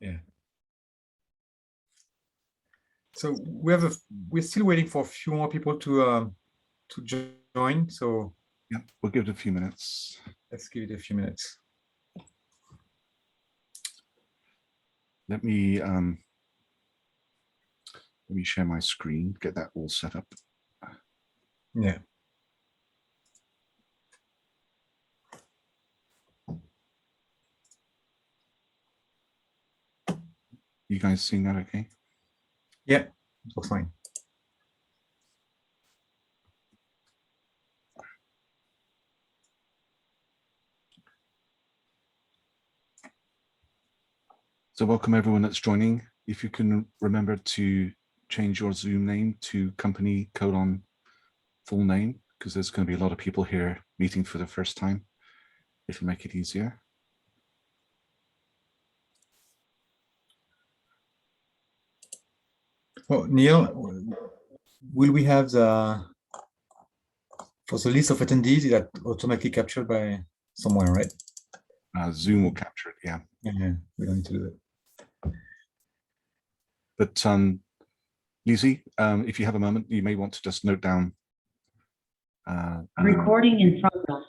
Yeah. So we're still waiting for a few more people to join. So yeah, we'll give it a few minutes. Let's give it a few minutes. Let me share my screen, get that all set up. Yeah. You guys seeing that okay? Yeah, looks fine. So welcome everyone that's joining. If you can remember to change your Zoom name to company : full name, because there's going to be a lot of people here meeting for the first time, if you make it easier. Well, Neil, will we have for the list of attendees that automatically captured by somewhere, right? Zoom will capture it, yeah. Yeah, we don't need to do that. But Lizzie, if you have a moment, you may want to just note down. Recording in progress.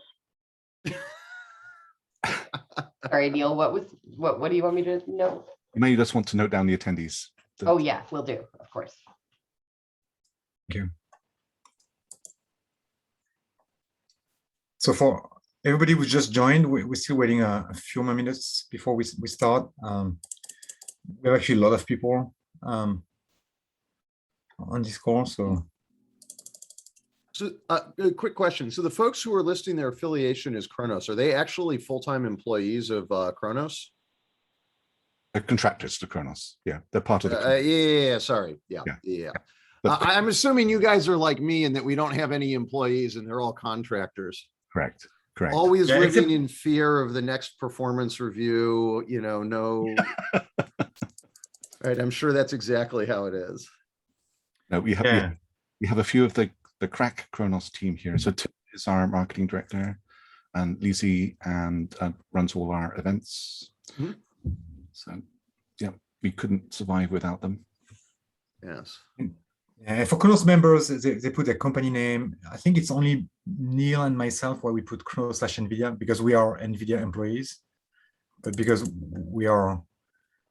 Sorry, Neil, what do you want me to note? You may just want to note down the attendees. Oh yeah, will do, of course. Thank you. So for everybody who just joined, we're still waiting a few more minutes before we start. We have actually a lot of people on this call, so. So a quick question. So the folks who are listing their affiliation as Khronos, are they actually full-time employees of Khronos? They're contractors to Khronos. Yeah, they're part of the. Yeah, sorry. Yeah. I'm assuming you guys are like me and that we don't have any employees and they're all contractors. Correct. Always living in fear of the next performance review, no. Right, I'm sure that's exactly how it is. No, we have a few of the crack Khronos team here. So Tim is our marketing director, and Lizzie runs all our events. Mm-hmm. So yeah, we couldn't survive without them. Yes. Yeah, for Khronos members, they put their company name. I think it's only Neil and myself where we put Khronos/NVIDIA because we are NVIDIA employees, but because we are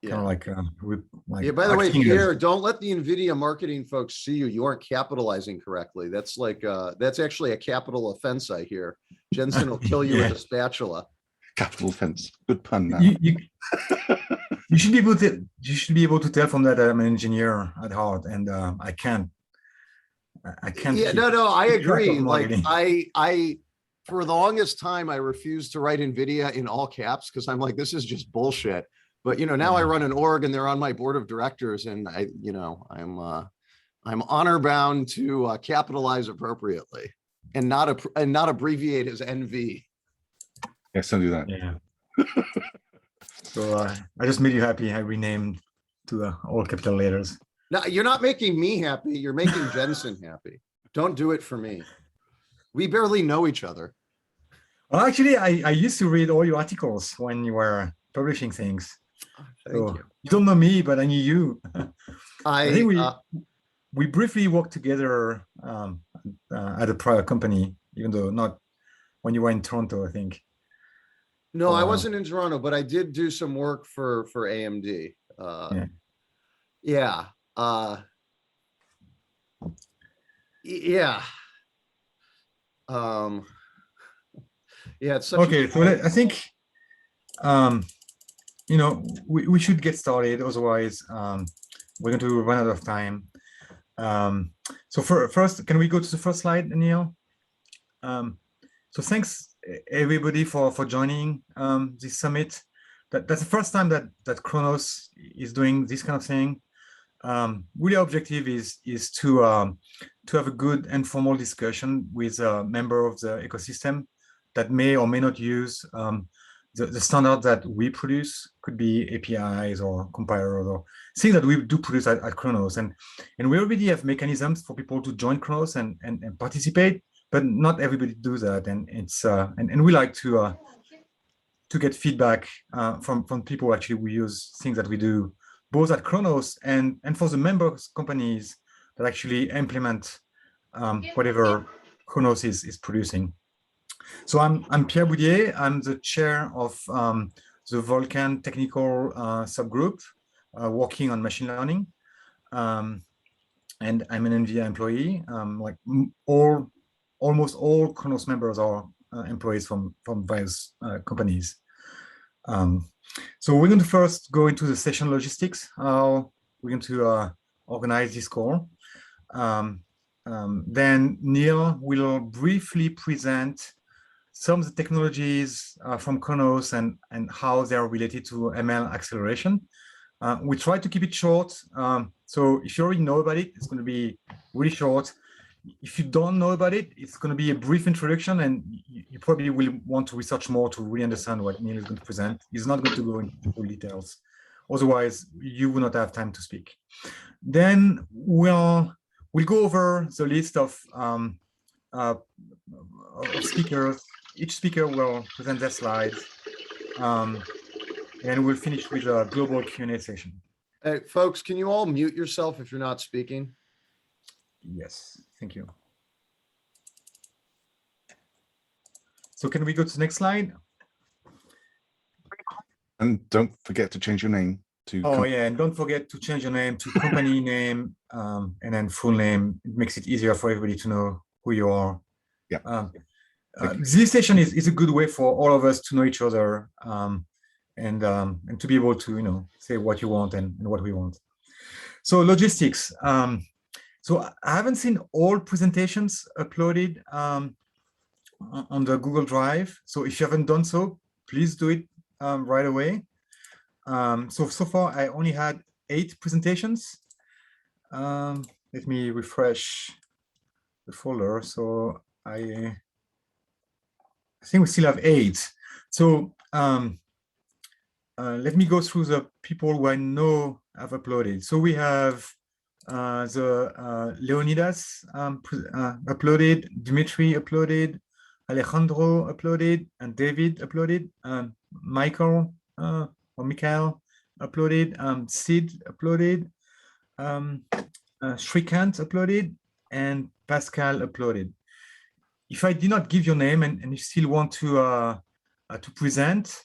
kind of like yeah. By the way, Pierre, don't let the NVIDIA marketing folks see you. You aren't capitalizing correctly. That's like that's actually a capital offense. I hear Jensen will kill you with a spatula. Capital offense. Good pun. Now. You should be able to. You should be able to tell from that I'm an engineer at heart, and I can't. Yeah, no, I agree. Like I, for the longest time, I refused to write NVIDIA in all caps because I'm like, this is just bullshit. But now I run an org, and they're on my board of directors, and I'm honor bound to capitalize appropriately, and not abbreviate as NV. Yes, don't do that. Yeah. So I just made you happy. I renamed to all capital letters. No, you're not making me happy. You're making Jensen happy. Don't do it for me. We barely know each other. Well, actually, I used to read all your articles when you were publishing things. Thank you. You don't know me, but I knew you. I think we briefly worked together at a prior company, even though not when you were in Toronto, I think. No, I wasn't in Toronto, but I did do some work for AMD. Yeah. Yeah. Yeah, it's such okay. So I think we should get started. Otherwise, we're going to run out of time. So first, can we go to the first slide, Neil? So thanks everybody for joining this summit. That's the first time that Khronos is doing this kind of thing. Really, our objective is to have a good informal discussion with a member of the ecosystem that may or may not use the standard that we produce. Could be APIs or compilers or things that we do produce at Khronos, and we already have mechanisms for people to join Khronos and participate, but not everybody do that, and it's and we like to to get feedback from people actually who use things that we do, both at Khronos and for the members companies that actually implement whatever Khronos is producing. So I'm Pierre Boudier. I'm the chair of the Vulkan technical subgroup working on machine learning. And I'm an NVIDIA employee. Like almost all Khronos members are employees from various companies. So we're going to first go into the session logistics. We're going to organize this call. Then Neil will briefly present some of the technologies from Khronos and how they are related to ML acceleration. We try to keep it short. So if you already know about it, it's going to be really short. If you don't know about it, it's going to be a brief introduction, and you probably will want to research more to really understand what Neil is going to present. He's not going to go into full details. Otherwise, you will not have time to speak. Then we'll go over the list of speakers. Each speaker will present their slides, and we'll finish with a global Q&A session. Hey, folks, can you all mute yourself if you're not speaking? Yes, thank you. So can we go to the next slide? And don't forget to change your name to. Oh yeah, and don't forget to change your name to company name and then full name. It makes it easier for everybody to know who you are. Yeah. This session is a good way for all of us to know each other and to be able to say what you want and what we want. So logistics. So I haven't seen all presentations uploaded on the Google Drive. So if you haven't done so, please do it right away. So far, I only had 8 presentations. Let me refresh the folder. So I think we still have 8. So let me go through the people who I know have uploaded. So we have Leonidas uploaded, Dimitri uploaded, Alejandro uploaded, and David uploaded, Michael or Mikhail uploaded, Sid uploaded, Shrikant uploaded, and Pascal uploaded. If I did not give your name and you still want to present,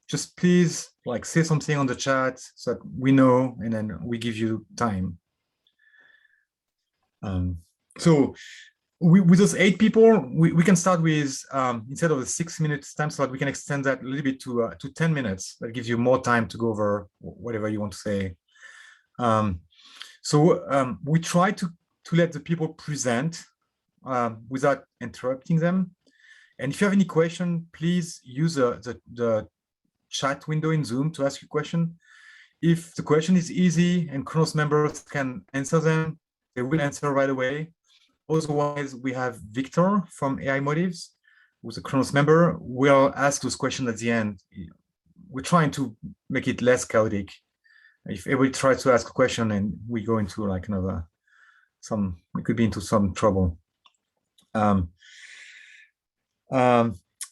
just please say something on the chat so that we know, and then we give you time. So with those 8 people, we can start with instead of the 6 minutes time slot, we can extend that a little bit to 10 minutes. That gives you more time to go over whatever you want to say. We try to let the people present without interrupting them. And if you have any question, please use the chat window in Zoom to ask your question. If the question is easy and Khronos members can answer them, they will answer right away. Otherwise, we have Victor from AI Motives, who's a Khronos member. We'll ask those questions at the end. We're trying to make it less chaotic. If everybody tries to ask a question and we go into we could be into some trouble.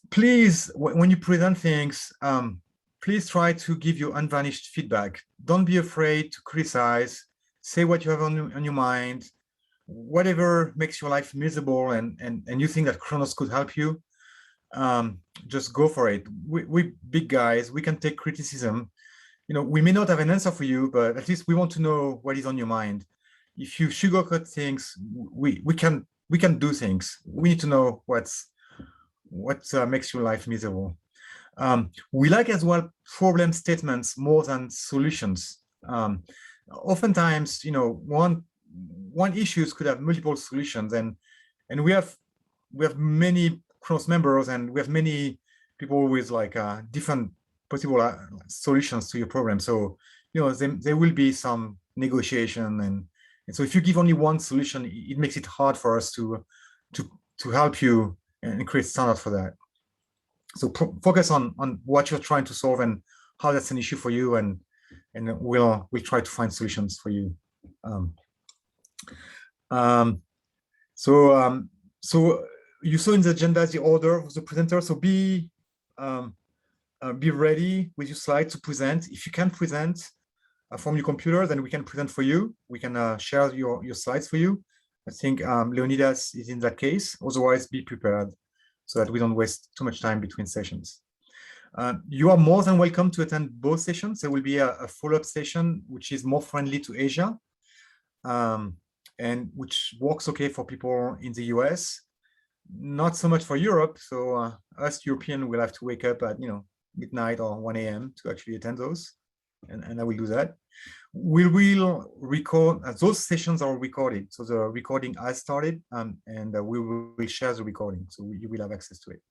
Please, when you present things, please try to give your unvarnished feedback. Don't be afraid to criticize. Say what you have on your mind. Whatever makes your life miserable and you think that Khronos could help you, just go for it. We big guys, we can take criticism. We may not have an answer for you, but at least we want to know what is on your mind. If you sugarcoat things, we can do things. We need to know what makes your life miserable. We like as well problem statements more than solutions. Oftentimes, one issues could have multiple solutions, and we have many Khronos members, and we have many people with different possible solutions to your problem. So there will be some negotiation, and so if you give only one solution, it makes it hard for us to help you and create standards for that. So focus on what you're trying to solve and how that's an issue for you, and we'll try to find solutions for you. So you saw in the agenda the order of the presenter. So be be ready with your slides to present. If you can't present from your computer, then we can present for you. We can share your slides for you. I think Leonidas is in that case. Otherwise, be prepared so that we don't waste too much time between sessions. You are more than welcome to attend both sessions. There will be a follow-up session, which is more friendly to Asia, and which works okay for people in the US. Not so much for Europe. So us European will have to wake up at midnight or 1 a.m. to actually attend those, and I will do that. We will record, those sessions are recorded, so the recording has started, and we will share the recording, so you will have access to it.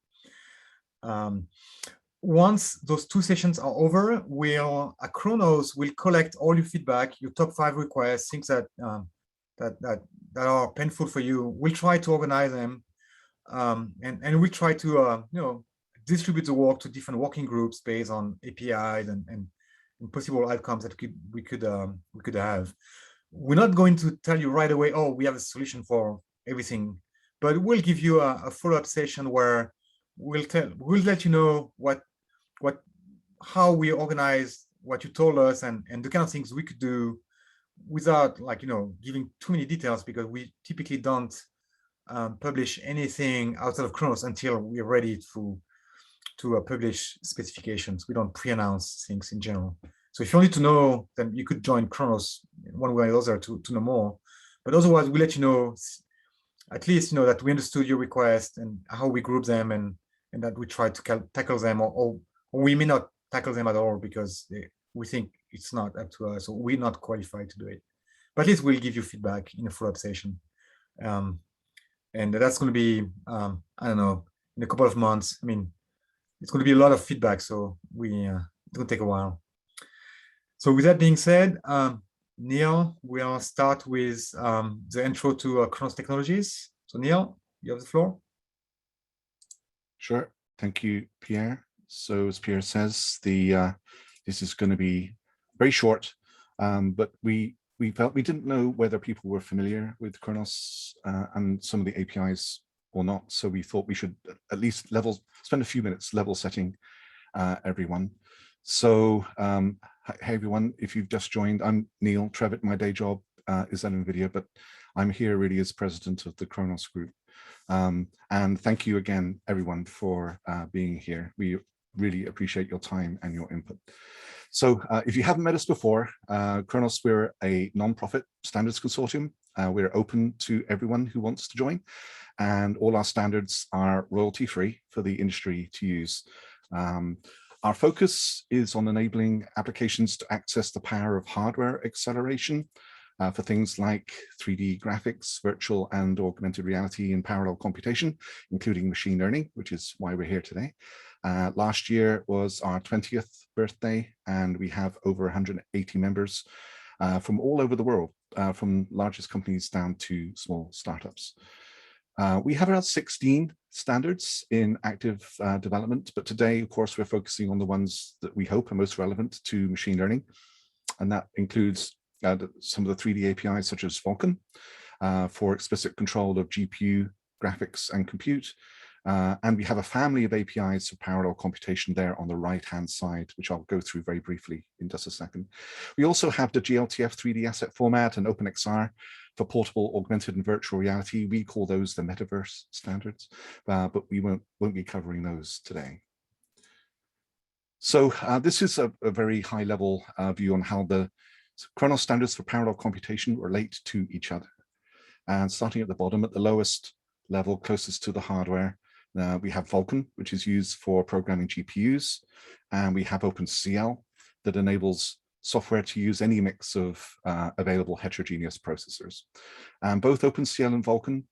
Once those 2 sessions are over, Khronos will collect all your feedback, your top 5 requests, things that are painful for you. We'll try to organize them, and we'll try to distribute the work to different working groups based on APIs and possible outcomes that we could have. We're not going to tell you right away, oh, we have a solution for everything, but we'll give you a follow-up session where we'll let you know how we organize what you told us and the kind of things we could do without giving too many details, because we typically don't publish anything outside of Khronos until we're ready to publish specifications. We don't pre-announce things in general. So if you need to know, then you could join Khronos one way or the other to know more. But otherwise, we let you know, at least that we understood your request and how we group them, and that we try to tackle them, or we may not tackle them at all because we think it's not up to us, or we're not qualified to do it. But at least we'll give you feedback in a follow-up session. And that's going to be, I don't know, in a couple of months. I mean, it's going to be a lot of feedback, so it's going to take a while. So with that being said, Neil, we'll start with the intro to Khronos technologies. So Neil, you have the floor. Sure. Thank you, Pierre. So as Pierre says, this is going to be very short, but we felt we didn't know whether people were familiar with Khronos and some of the APIs or not. So we thought we should at least spend a few minutes level setting everyone. So hey everyone, if you've just joined, I'm Neil Trevitt. My day job is at NVIDIA, but I'm here really as president of the Khronos group. And thank you again, everyone, for being here. We really appreciate your time and your input. So if you haven't met us before, Khronos, we're a non-profit standards consortium. We're open to everyone who wants to join, and all our standards are royalty-free for the industry to use. Our focus is on enabling applications to access the power of hardware acceleration for things like 3D graphics, virtual and augmented reality and parallel computation, including machine learning, which is why we're here today. Last year was our 20th birthday, and we have over 180 members from all over the world, from largest companies down to small startups. We have around 16 standards in active development, but today, of course, we're focusing on the ones that we hope are most relevant to machine learning, and that includes some of the 3D APIs such as Vulkan for explicit control of GPU, graphics, and compute. And we have a family of APIs for parallel computation there on the right-hand side, which I'll go through very briefly in just a second. We also have the GLTF 3D asset format and OpenXR for portable, augmented, and virtual reality. We call those the metaverse standards, but we won't be covering those today. So this is a very high-level view on how the Khronos standards for parallel computation relate to each other. And starting at the bottom, at the lowest level, closest to the hardware, we have Vulkan, which is used for programming GPUs, and we have OpenCL that enables software to use any mix of available heterogeneous processors. And both OpenCL and Vulkan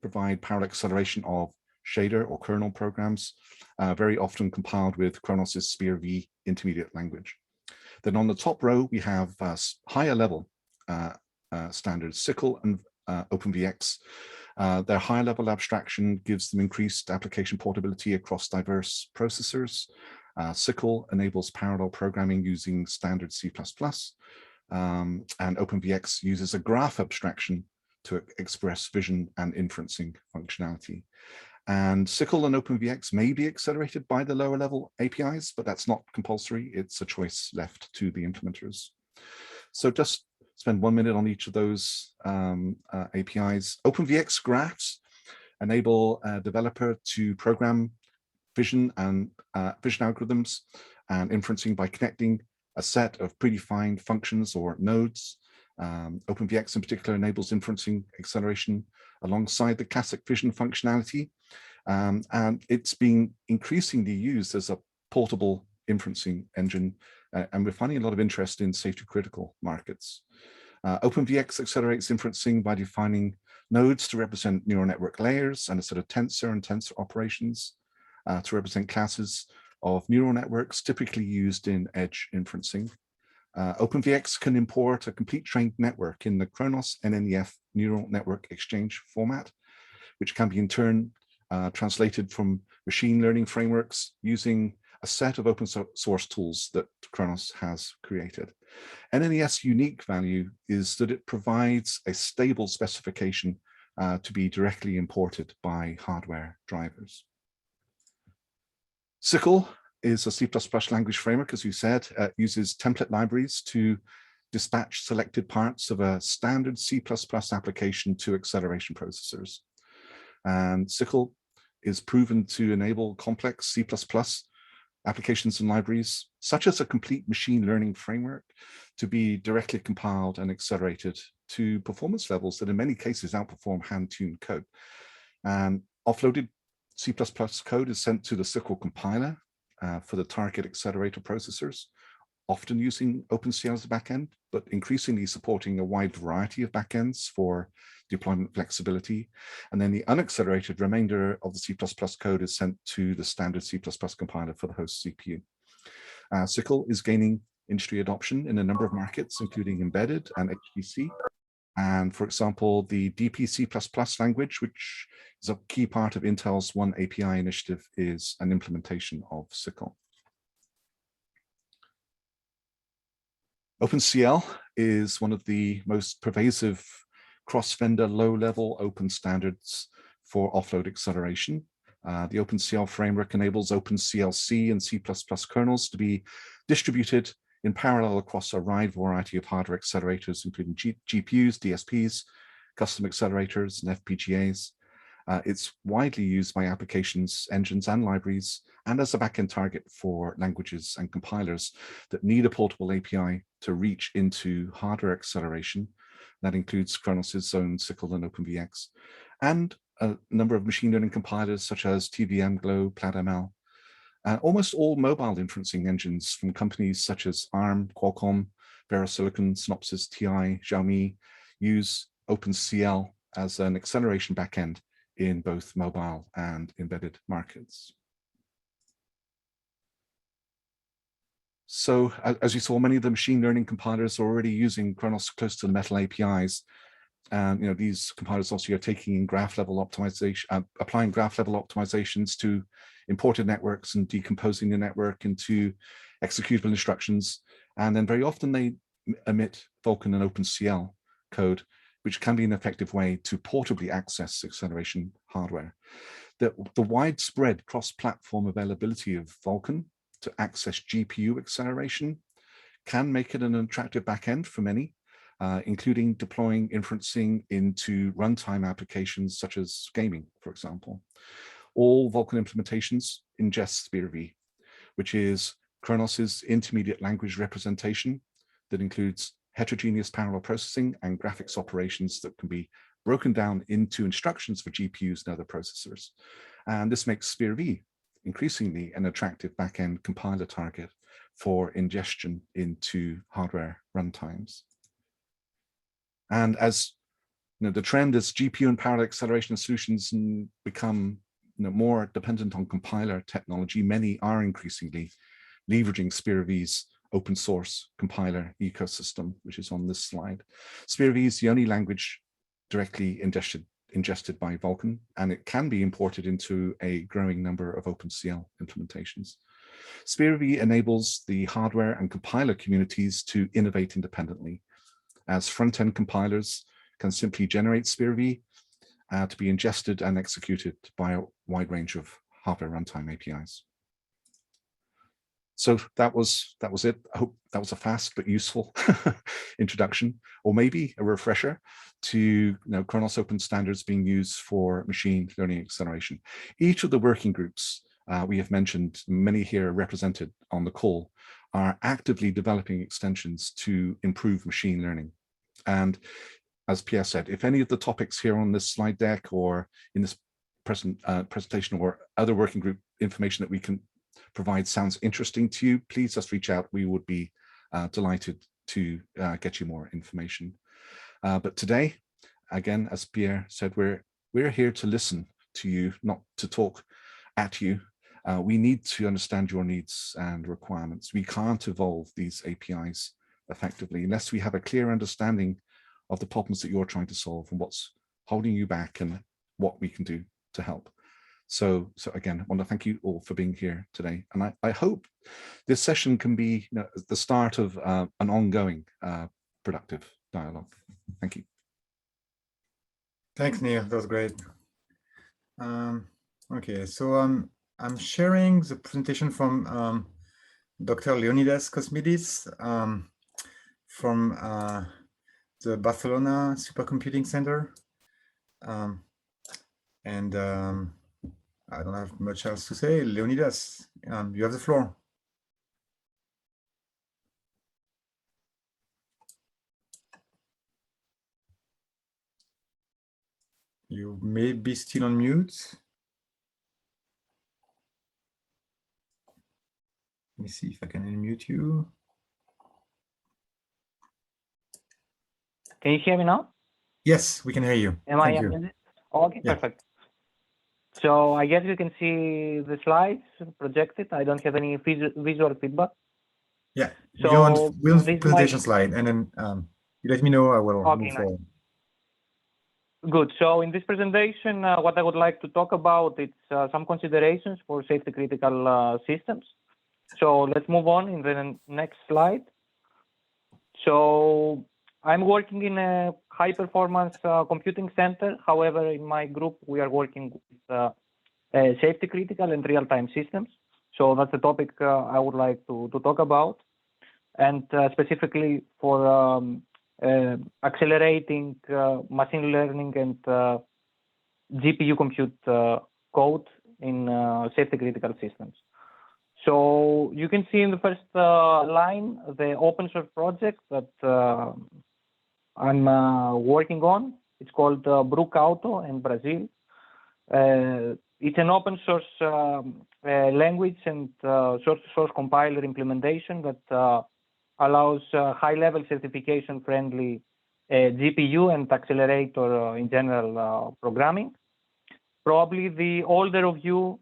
provide parallel acceleration of shader or kernel programs, very often compiled with Khronos's SPIR-V intermediate language. Then on the top row, we have higher level standards, SYCL and OpenVX. Their higher level abstraction gives them increased application portability across diverse processors. SYCL enables parallel programming using standard C++, and OpenVX uses a graph abstraction to express vision and inferencing functionality. And SYCL and OpenVX may be accelerated by the lower level APIs, but that's not compulsory. It's a choice left to the implementers. So just spend 1 minute on each of those APIs. OpenVX graphs enable a developer to program vision and vision algorithms and inferencing by connecting a set of predefined functions or nodes. OpenVX in particular enables inferencing acceleration alongside the classic vision functionality. And it's being increasingly used as a portable inferencing engine. And we're finding a lot of interest in safety critical markets. OpenVX accelerates inferencing by defining nodes to represent neural network layers and a set of tensor and tensor operations to represent classes of neural networks typically used in edge inferencing. OpenVX can import a complete trained network in the Khronos NNEF neural network exchange format, which can be in turn translated from machine learning frameworks using a set of open source tools that Khronos has created. NNEF's unique value is that it provides a stable specification to be directly imported by hardware drivers. SYCL is a C++ language framework, as you said, uses template libraries to dispatch selected parts of a standard C++ application to acceleration processors. And SYCL is proven to enable complex C++ applications and libraries, such as a complete machine learning framework, to be directly compiled and accelerated to performance levels that in many cases outperform hand-tuned code. And offloaded C++ code is sent to the SYCL compiler for the target accelerator processors, often using OpenCL as a backend, but increasingly supporting a wide variety of backends for deployment flexibility. And then the unaccelerated remainder of the C++ code is sent to the standard C++ compiler for the host CPU. SYCL is gaining industry adoption in a number of markets, including embedded and HPC. And for example, the DP++ language, which is a key part of Intel's One API initiative, is an implementation of SYCL. OpenCL is one of the most pervasive cross-vendor low-level open standards for offload acceleration. The OpenCL framework enables OpenCLC and C++ kernels to be distributed in parallel across a wide variety of hardware accelerators, including GPUs, DSPs, custom accelerators, and FPGAs. It's widely used by applications, engines, and libraries, and as a backend target for languages and compilers that need a portable API to reach into hardware acceleration. That includes Khronos' own SYCL and OpenVX, and a number of machine learning compilers such as TVM, Glow, PlatML. Almost all mobile inferencing engines from companies such as ARM, Qualcomm, VeriSilicon, Synopsys, TI, Xiaomi use OpenCL as an acceleration backend in both mobile and embedded markets. So as you saw, many of the machine learning compilers are already using Khronos close to the metal APIs. And these compilers also are taking in graph level optimization, applying graph level optimizations to imported networks and decomposing the network into executable instructions. And then very often they emit Vulkan and OpenCL code, which can be an effective way to portably access acceleration hardware. The widespread cross-platform availability of Vulkan to access GPU acceleration can make it an attractive backend for many, including deploying inferencing into runtime applications such as gaming, for example. All Vulkan implementations ingest SPIR-V, which is Khronos' intermediate language representation that includes heterogeneous parallel processing and graphics operations that can be broken down into instructions for GPUs and other processors. And this makes SPIR-V increasingly an attractive backend compiler target for ingestion into hardware runtimes. And as the trend as GPU and parallel acceleration solutions become more dependent on compiler technology, many are increasingly leveraging SPIR-V's open source compiler ecosystem, which is on this slide. SPIR-V is the only language directly ingested by Vulkan, and it can be imported into a growing number of OpenCL implementations. SPIR-V enables the hardware and compiler communities to innovate independently, as front-end compilers can simply generate SPIR-V to be ingested and executed by a wide range of hardware runtime APIs. So that was it. I hope that was a fast but useful introduction, or maybe a refresher to Khronos open standards being used for machine learning acceleration. Each of the working groups we have mentioned, many here represented on the call, are actively developing extensions to improve machine learning. And as Pierre said, if any of the topics here on this slide deck or in this presentation or other working group information that we can provide sounds interesting to you, please just reach out. We would be delighted to get you more information. But today, again, as Pierre said, we're here to listen to you, not to talk at you. We need to understand your needs and requirements. We can't evolve these APIs effectively unless we have a clear understanding of the problems that you're trying to solve and what's holding you back and what we can do to help. So again, I want to thank you all for being here today. And I hope this session can be the start of an ongoing productive dialogue. Thank you. Thanks, Neil. That was great. Okay, so I'm sharing the presentation from Dr. Leonidas Cosmidis from the Barcelona Supercomputing Center. I don't have much else to say. Leonidas, you have the floor. You may be still on mute. Let me see if I can unmute you. Can you hear me now? Yes, we can hear you. Thank you. Okay, Yeah. perfect. So I guess you can see the slides projected. I don't have any visual feedback. Yeah, so we're on presentation slide, and then you let me know, I will move forward. Good. So in this presentation, what I would like to talk about is some considerations for safety critical systems. So let's move on in the next slide. So I'm working in a high performance computing center. However, in my group, we are working with safety critical and real-time systems. So that's the topic I would like to talk about. And specifically for accelerating machine learning and GPU compute code in safety critical systems. So you can see in the first line the open source project that I'm working on. It's called Brook Auto in Brazil. It's an open source language and source compiler implementation that allows high-level certification-friendly GPU and accelerator in general programming. Probably the older of you,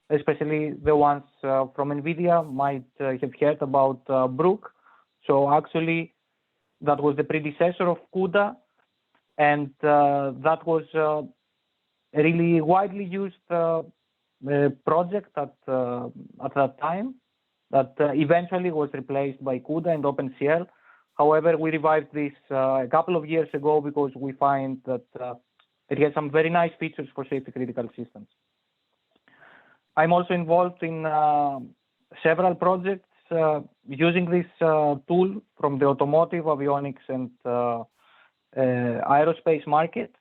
especially the ones from NVIDIA, might have heard about Brook. So actually, that was the predecessor of CUDA, and that was a really widely used project at that time that eventually was replaced by CUDA and OpenCL. However, we revived this a couple of years ago because we find that it has some very nice features for safety critical systems. I'm also involved in several projects using this tool from the automotive, avionics, and aerospace market.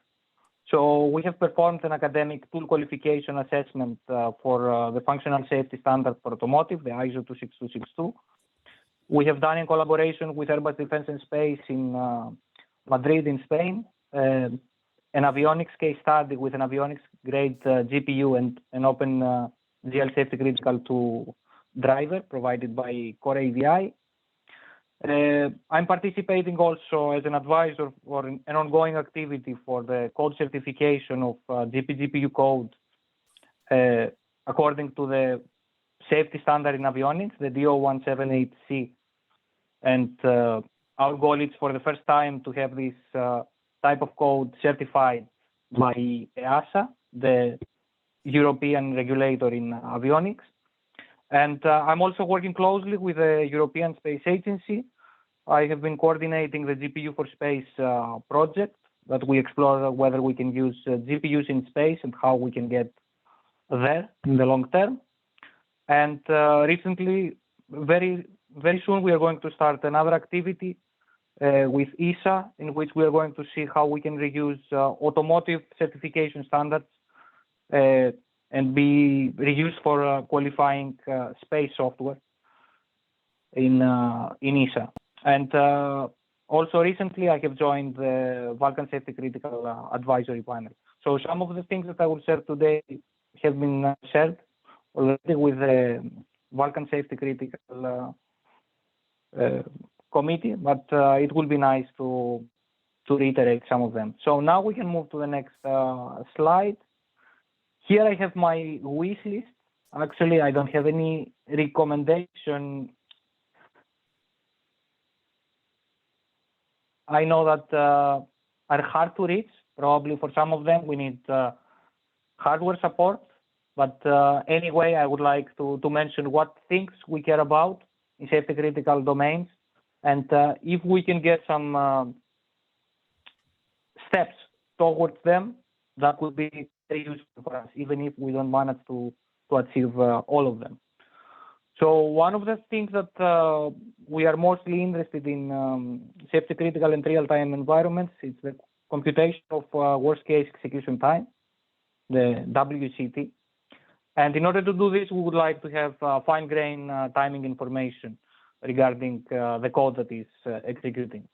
So we have performed an academic tool qualification assessment for the functional safety standard for automotive, the ISO 26262. We have done in collaboration with Airbus Defence and Space in Madrid in Spain, an avionics case study with an avionics grade GPU and an open GL safety critical 2 driver provided by Core AVI. I'm participating also as an advisor for an ongoing activity for the code certification of GPU code according to the safety standard in avionics, the DO178C. And our goal is for the first time to have this type of code certified by EASA, the European regulator in avionics. And I'm also working closely with the European Space Agency. I have been coordinating the GPU for Space project that we explore whether we can use GPUs in space and how we can get there in the long term. And recently, very soon, we are going to start another activity with ESA, in which we are going to see how we can reuse automotive certification standards and be reused for qualifying space software in ESA. And also recently, I have joined the Vulkan Safety Critical Advisory Panel. So some of the things that I will share today have been shared already with the Vulkan Safety Critical Committee, but it will be nice to reiterate some of them. So now we can move to the next slide. Here I have my wish list. Actually, I don't have any recommendation. I know that are hard to reach. Probably for some of them, we need hardware support. But anyway, I would like to mention what things we care about in safety critical domains. And if we can get some steps towards them, that would be very useful for us, even if we don't manage to achieve all of them. So one of the things that we are mostly interested in safety critical and real-time environments is the computation of worst case execution time, the WCT. And in order to do this, we would like to have fine-grained timing information regarding the code that is executing.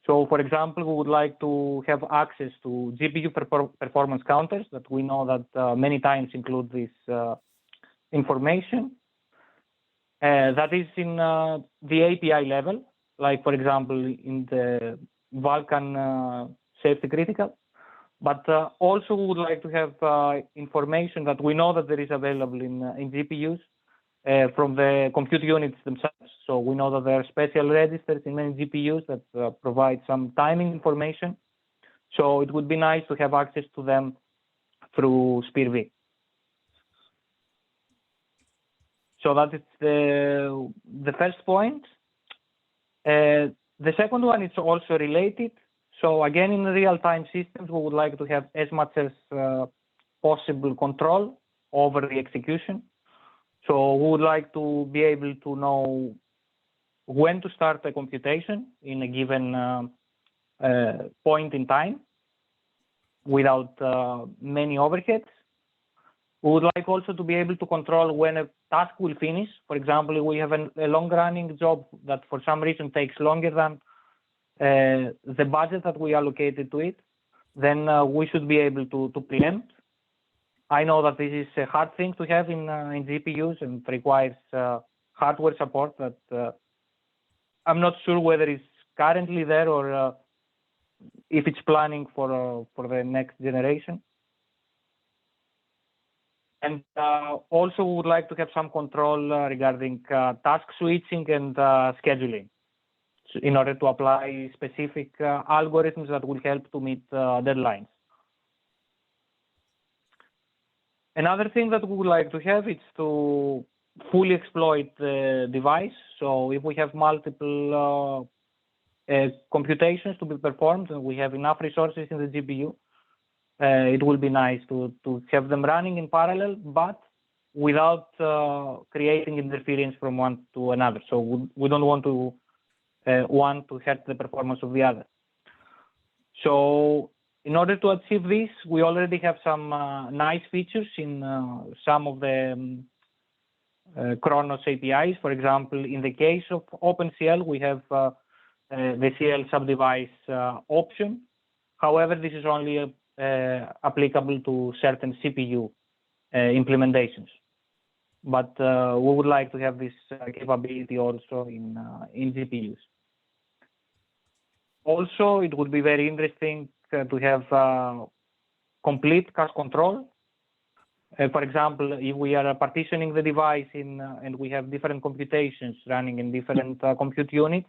So, for example, we would like to have access to GPU performance counters that we know that many times include this information. That is in the API level, like, for example, in the Vulkan Safety Critical. But also we would like to have information that we know that there is available in GPUs from the compute units themselves. So we know that there are special registers in many GPUs that provide some timing information. So it would be nice to have access to them through SPIR-V. So that is the first point. The second one is also related. So again, in real-time systems, we would like to have as much as possible control over the execution. So we would like to be able to know when to start a computation in a given point in time without many overheads. We would like also to be able to control when a task will finish. For example, if we have a long-running job that for some reason takes longer than the budget that we allocated to it, then we should be able to preempt. I know that this is a hard thing to have in GPUs and requires hardware support that I'm not sure whether it's currently there or if it's planning for the next generation. And also we would like to have some control regarding task switching and scheduling in order to apply specific algorithms that will help to meet deadlines. Another thing that we would like to have is to fully exploit the device. So if we have multiple computations to be performed and we have enough resources in the GPU, it will be nice to have them running in parallel, but without creating interference from one to another. So we don't want to hurt the performance of the other. So in order to achieve this, we already have some nice features in some of the Khronos APIs. For example, in the case of OpenCL, we have the CL subdevice option. However, this is only applicable to certain CPU implementations. But we would like to have this capability also in GPUs. Also, it would be very interesting to have complete cache control. For example, if we are partitioning the device and we have different computations running in different compute units,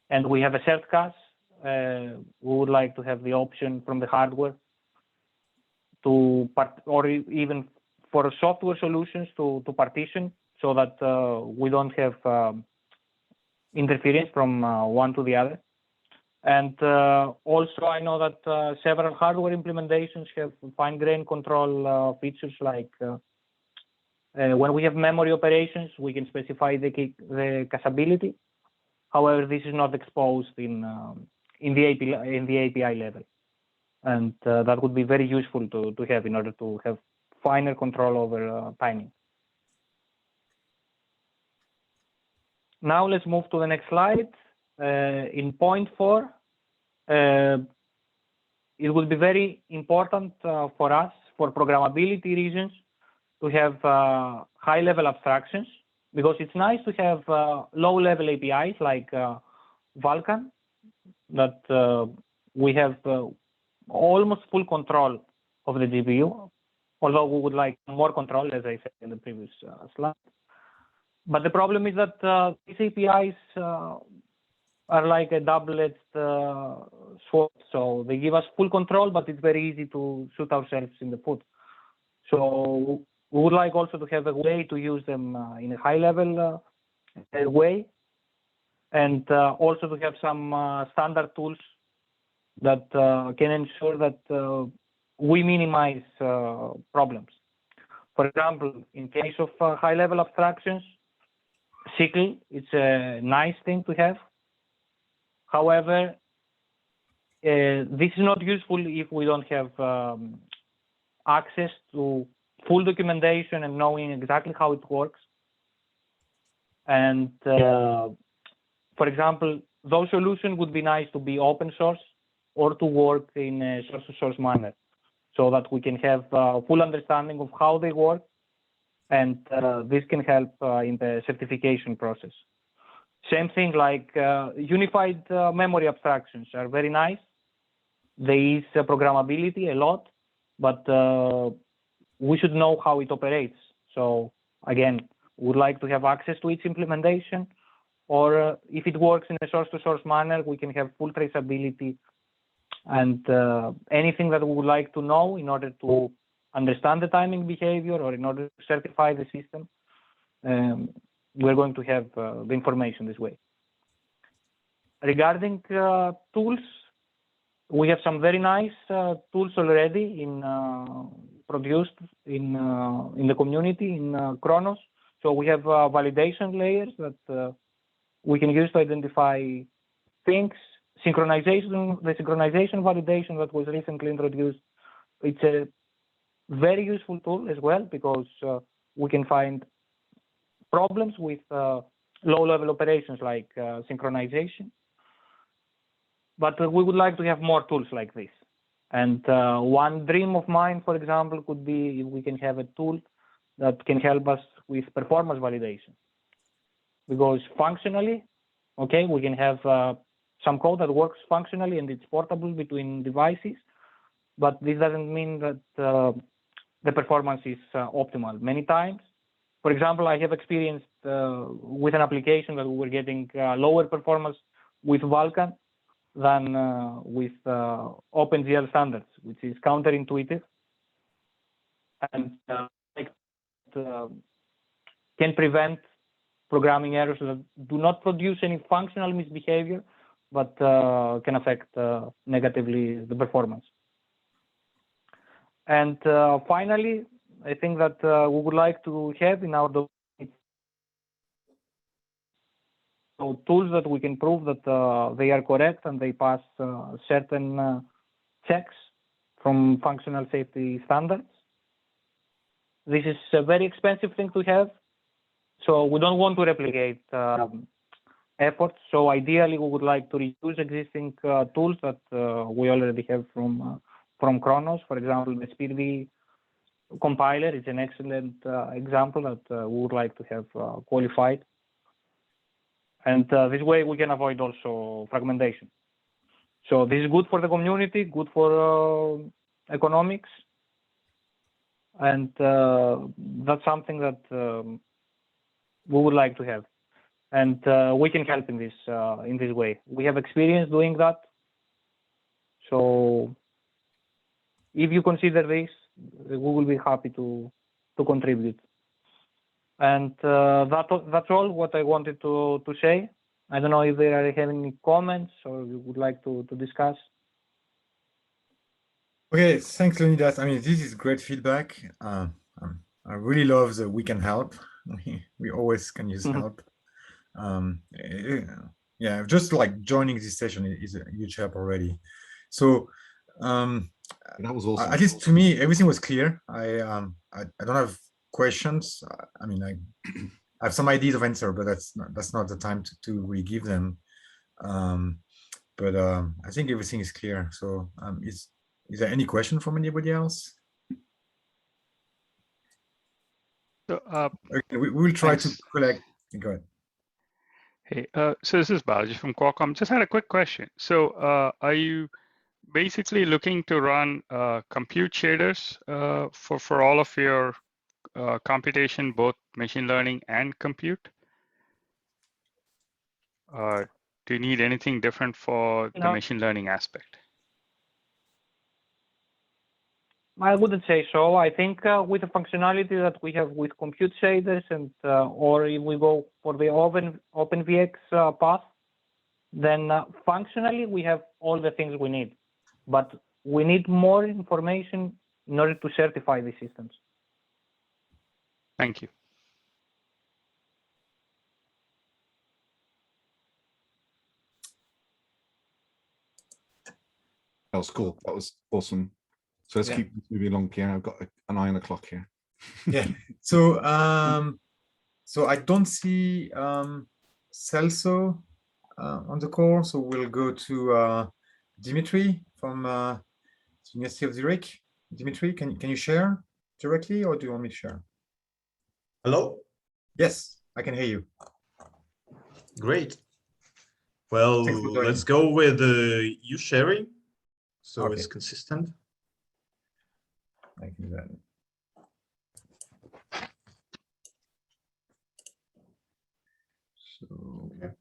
and we have a shared cache, we would like to have the option from the hardware or even for software solutions to partition so that we don't have interference from one to the other. And also, I know that several hardware implementations have fine-grained control features like when we have memory operations, we can specify the cacheability. However, this is not exposed in the API level, and that would be very useful to have in order to have finer control over timing. Now let's move to the next slide. In point 4, it will be very important for us, for programmability reasons, to have high-level abstractions, because it's nice to have low-level APIs like Vulkan, that we have almost full control of the GPU, although we would like more control, as I said in the previous slide. But the problem is that these APIs are like a double-edged sword. So they give us full control, but it's very easy to shoot ourselves in the foot. So we would like also to have a way to use them in a high-level way, and also to have some standard tools that can ensure that we minimize problems. For example, in case of high-level abstractions, SQL is a nice thing to have. However, this is not useful if we don't have access to full documentation and knowing exactly how it works. And for example, those solutions would be nice to be open source or to work in a source-to-source manner, so that we can have full understanding of how they work, and this can help in the certification process. Same thing like unified memory abstractions are very nice. There is programmability a lot, but we should know how it operates. So again, we would like to have access to its implementation, or if it works in a source-to-source manner, we can have full traceability, and anything that we would like to know in order to understand the timing behavior or in order to certify the system, we're going to have the information this way. Regarding tools, we have some very nice tools already produced in the community in Khronos. So we have validation layers that we can use to identify things. Synchronization, the synchronization validation that was recently introduced, it's a very useful tool as well, because we can find problems with low-level operations like synchronization. But we would like to have more tools like this. And one dream of mine, for example, could be if we can have a tool that can help us with performance validation. Because functionally, okay, we can have some code that works functionally and it's portable between devices, but this doesn't mean that the performance is optimal. Many times, for example, I have experienced with an application that we were getting lower performance with Vulkan than with OpenGL standards, which is counterintuitive, and can prevent programming errors that do not produce any functional misbehavior, but can affect negatively the performance. And finally, I think that we would like to have in our document tools that we can prove that they are correct and they pass certain checks from functional safety standards. This is a very expensive thing to have, so we don't want to replicate efforts. So ideally, we would like to reuse existing tools that we already have from Khronos. For example, the SpeedV compiler is an excellent example that we would like to have qualified. And this way we can avoid also fragmentation. So this is good for the community, good for economics, and that's something that we would like to have. And we can help in this way. We have experience doing that. So if you consider this, we will be happy to contribute. And that's all what I wanted to say. I don't know if there are any comments or you would like to discuss. Okay, thanks, Leonidas. I mean, this is great feedback. I really love the we can help. We always can use help. Yeah, just like joining this session is a huge help already. So that was awesome. At least to me, everything was clear. I don't have questions. I mean, I have some ideas of answer, but that's not the time to really give them. But I think everything is clear. So is there any question from anybody else? So, okay, we will try to collect. Go ahead. Hey, so this is Balaji from Qualcomm. Just had a quick question. So are you basically looking to run compute shaders for all of your computation, both machine learning and compute? Do you need anything different for the machine learning aspect? I wouldn't say so. I think with the functionality that we have with compute shaders and or if we go for the OpenVX path, then functionally we have all the things we need. But we need more information in order to certify the systems. Thank you. That was cool. That was awesome. So let's keep moving along here. I've got an eye on the clock here. Yeah. So so I don't see Celso on the call. So we'll go to Dimitri from University of Zurich. Dimitri, can you share directly, or do you want me to share? Hello? Yes, I can hear you. Great. Well, let's go with you sharing, so it's consistent. I can do that. So yep,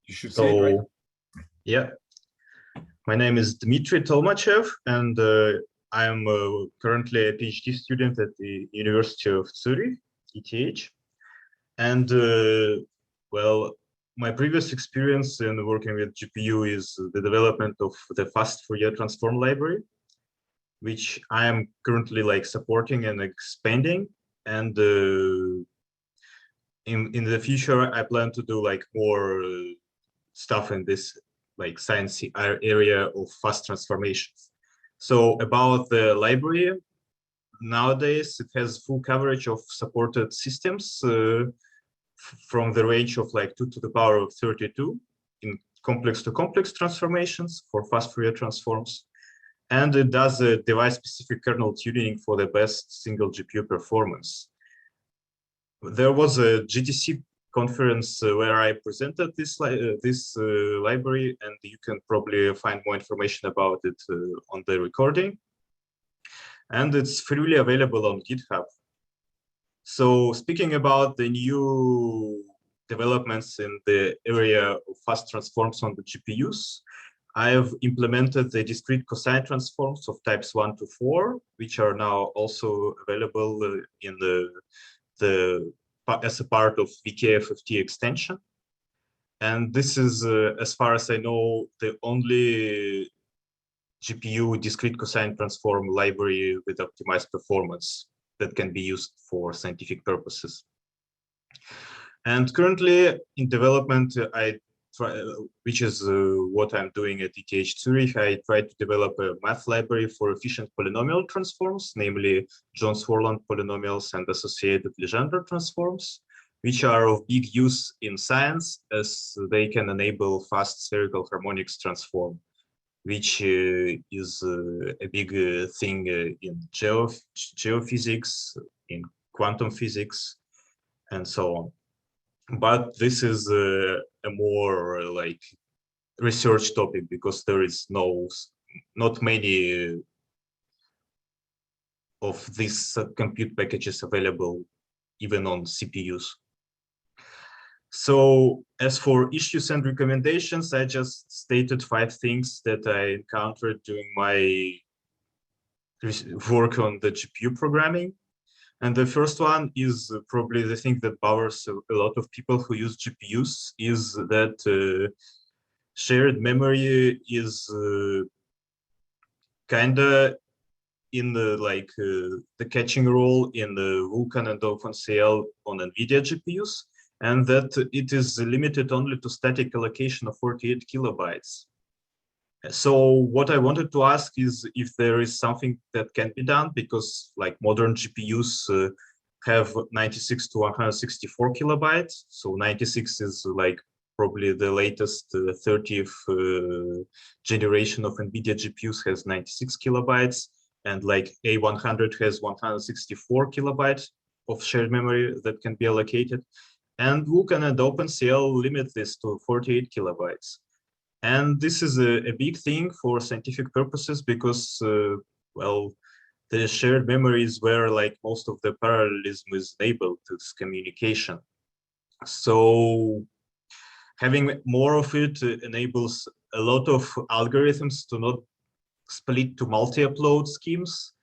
you should see it, right? Yeah, my name is Dmitry Tolmachev, and I am currently a PhD student at the University of Zurich, ETH. And well, my previous experience in working with GPU is the development of the fast Fourier transform library, which I am currently like supporting and expanding. And in the future, I plan to do like more stuff in this like science area of fast transformations. So about the library, nowadays it has full coverage of supported systems from the range of like 2 to the power of 32 in complex to complex transformations for fast Fourier transforms. And it does a device-specific kernel tuning for the best single GPU performance. There was a GTC conference where I presented this library, and you can probably find more information about it on the recording. And it's freely available on GitHub. So speaking about the new developments in the area of fast transforms on the GPUs, I have implemented the discrete cosine transforms of types 1 to 4, which are now also available in as a part of VKFFT extension. And this is, as far as I know, the only GPU discrete cosine transform library with optimized performance that can be used for scientific purposes. And currently in development, which is what I'm doing at ETH Zurich, I try to develop a math library for efficient polynomial transforms, namely Jones-Forland polynomials and associated Legendre transforms, which are of big use in science as they can enable fast spherical harmonics transform, which is a big thing in geophysics, in quantum physics, and so on. But this is a more like research topic because there is not many of these compute packages available even on CPUs. So as for issues and recommendations, I just stated 5 things that I encountered during my work on the GPU programming. And the first one is probably the thing that bothers a lot of people who use GPUs, is that shared memory is kind of in the catching role in the Vulkan and OpenCL on NVIDIA GPUs, and that it is limited only to static allocation of 48 kilobytes. So what I wanted to ask is if there is something that can be done, because like modern GPUs have 96 to 164 kilobytes. So 96 is like probably the latest 30th generation of NVIDIA GPUs has 96 kilobytes, and like A100 has 164 kilobytes of shared memory that can be allocated. And Vulkan and OpenCL limit this to 48 kilobytes. And this is a big thing for scientific purposes because, well, the shared memory is where like most of the parallelism is enabled to this communication. So having more of it enables a lot of algorithms to not split to multi-upload schemes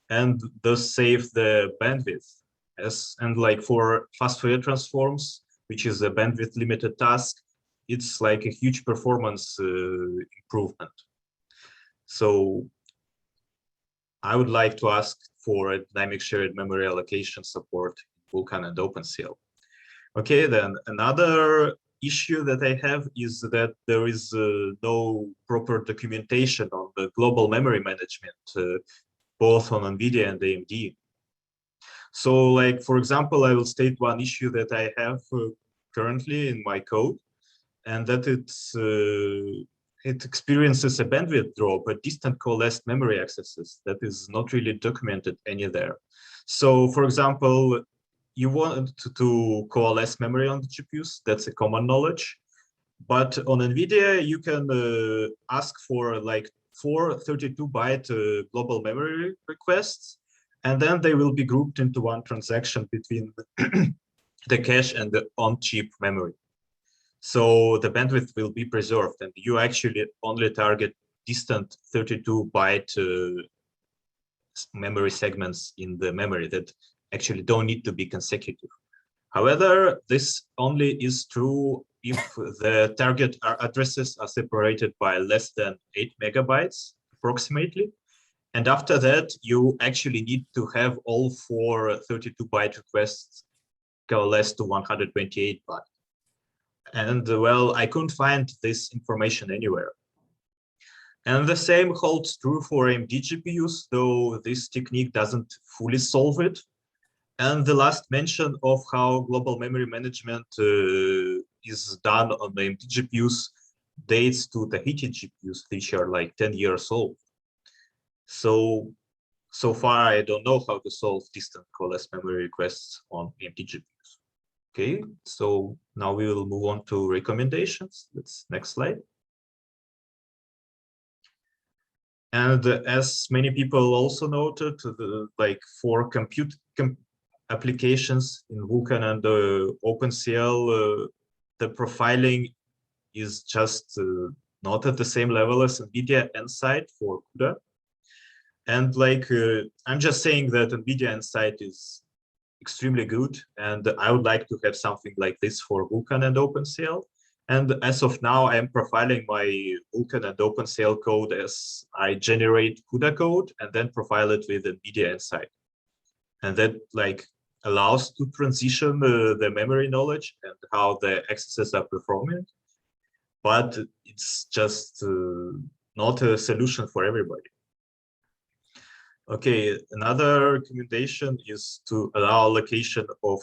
and thus save the bandwidth. And like for fast Fourier transforms, which is a bandwidth limited task, it's like a huge performance improvement. So I would like to ask for a dynamic shared memory allocation support in Vulkan and OpenCL. Okay, then another issue that I have is that there is no proper documentation on the global memory management, both on NVIDIA and AMD. So like, for example, I will state one issue that I have currently in my code, and that it experiences a bandwidth drop at distant coalesced memory accesses that is not really documented anywhere. So for example, you want to coalesce memory on the GPUs, that's a common knowledge. But on NVIDIA, you can ask for like 4 32-byte global memory requests, and then they will be grouped into one transaction between the cache and the on-chip memory. So the bandwidth will be preserved, and you actually only target distant 32-byte memory segments in the memory that actually don't need to be consecutive. However, this only is true if the target addresses are separated by less than 8 megabytes approximately. And after that, you actually need to have all 4 32-byte requests coalesce to 128 bytes. And well, I couldn't find this information anywhere. And the same holds true for AMD GPUs, though this technique doesn't fully solve it. And the last mention of how global memory management is done on the AMD GPUs dates to the heated GPUs, which are like 10 years old. So far, I don't know how to solve distant coalesced memory requests on AMD GPUs. Okay, so now we will move on to recommendations. Next slide. And as many people also noted, like for compute applications in Vulkan and OpenCL, the profiling is just not at the same level as NVIDIA Nsight for CUDA. And like, I'm just saying that NVIDIA Nsight is extremely good, and I would like to have something like this for Vulkan and OpenCL. And as of now, I am profiling my Vulkan and OpenCL code as I generate CUDA code and then profile it with NVIDIA Nsight. And that like allows to transition the memory knowledge and how the accesses are performing. But it's just not a solution for everybody. Okay, another recommendation is to allow allocation of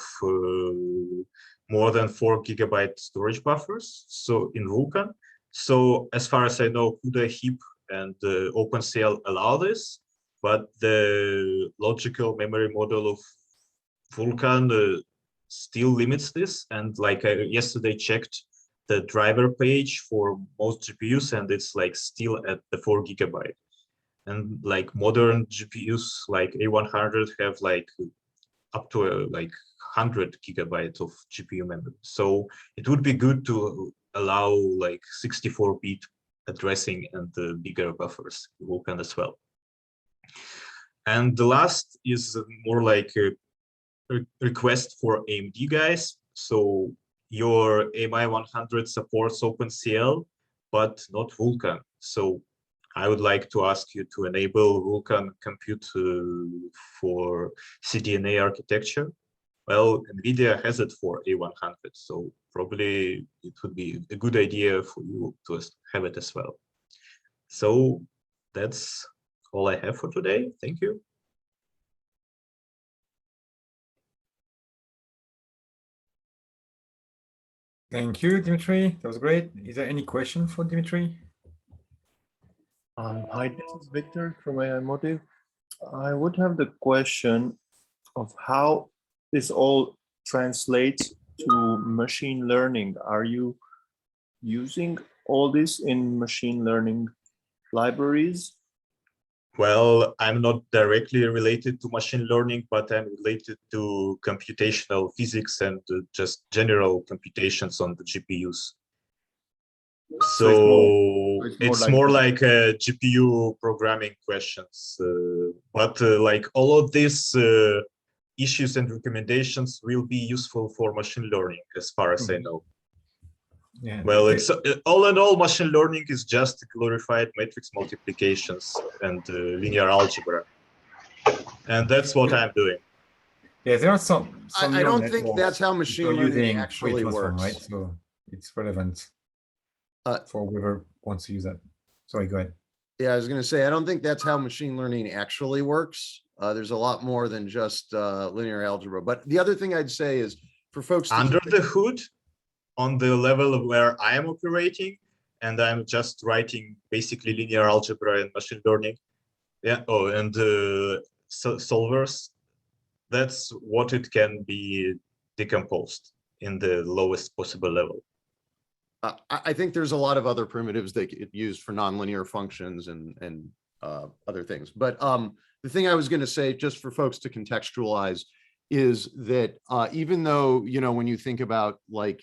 more than 4 gigabyte storage buffers. So in Vulkan, so as far as I know, CUDA heap and OpenCL allow this, but the logical memory model of Vulkan still limits this. And like I yesterday checked the driver page for most GPUs, and it's like still at the 4 gigabyte. And like modern GPUs like A100 have like up to like 100 gigabytes of GPU memory. So it would be good to allow like 64-bit addressing and bigger buffers in Vulkan as well. And the last is more like a request for AMD guys. So your AMI 100 supports OpenCL, but not Vulkan. So I would like to ask you to enable Vulkan compute for CDNA architecture. Well, NVIDIA has it for A100, so probably it would be a good idea for you to have it as well. So that's all I have for today. Thank you. Thank you, Dimitri. That was great. Is there any question for Dimitri? Hi, this is Victor from AI Motive. I would have the question of how this all translates to machine learning. Are you using all this in machine learning libraries? Well, I'm not directly related to machine learning, but I'm related to computational physics and just general computations on the GPUs. So it's more like GPU programming questions, but like all of these issues and recommendations will be useful for machine learning, as far as I know. Yeah. Well, it's all in all, machine learning is just glorified matrix multiplications and linear algebra, and that's what I'm doing. Yeah, there are some I don't think that's how machine learning actually works. Right? So it's relevant for whoever wants to use that. Sorry, go ahead. Yeah, I was going to say, I don't think that's how machine learning actually works. There's a lot more than just linear algebra. But the other thing I'd say is for folks under the hood, on the level of where I am operating, and I'm just writing basically linear algebra and machine learning. Yeah. Oh, and solvers. That's what it can be decomposed in the lowest possible level. I think there's a lot of other primitives that get used for nonlinear functions and other things. But the thing I was going to say, just for folks to contextualize, is that even though, you know, when you think about like,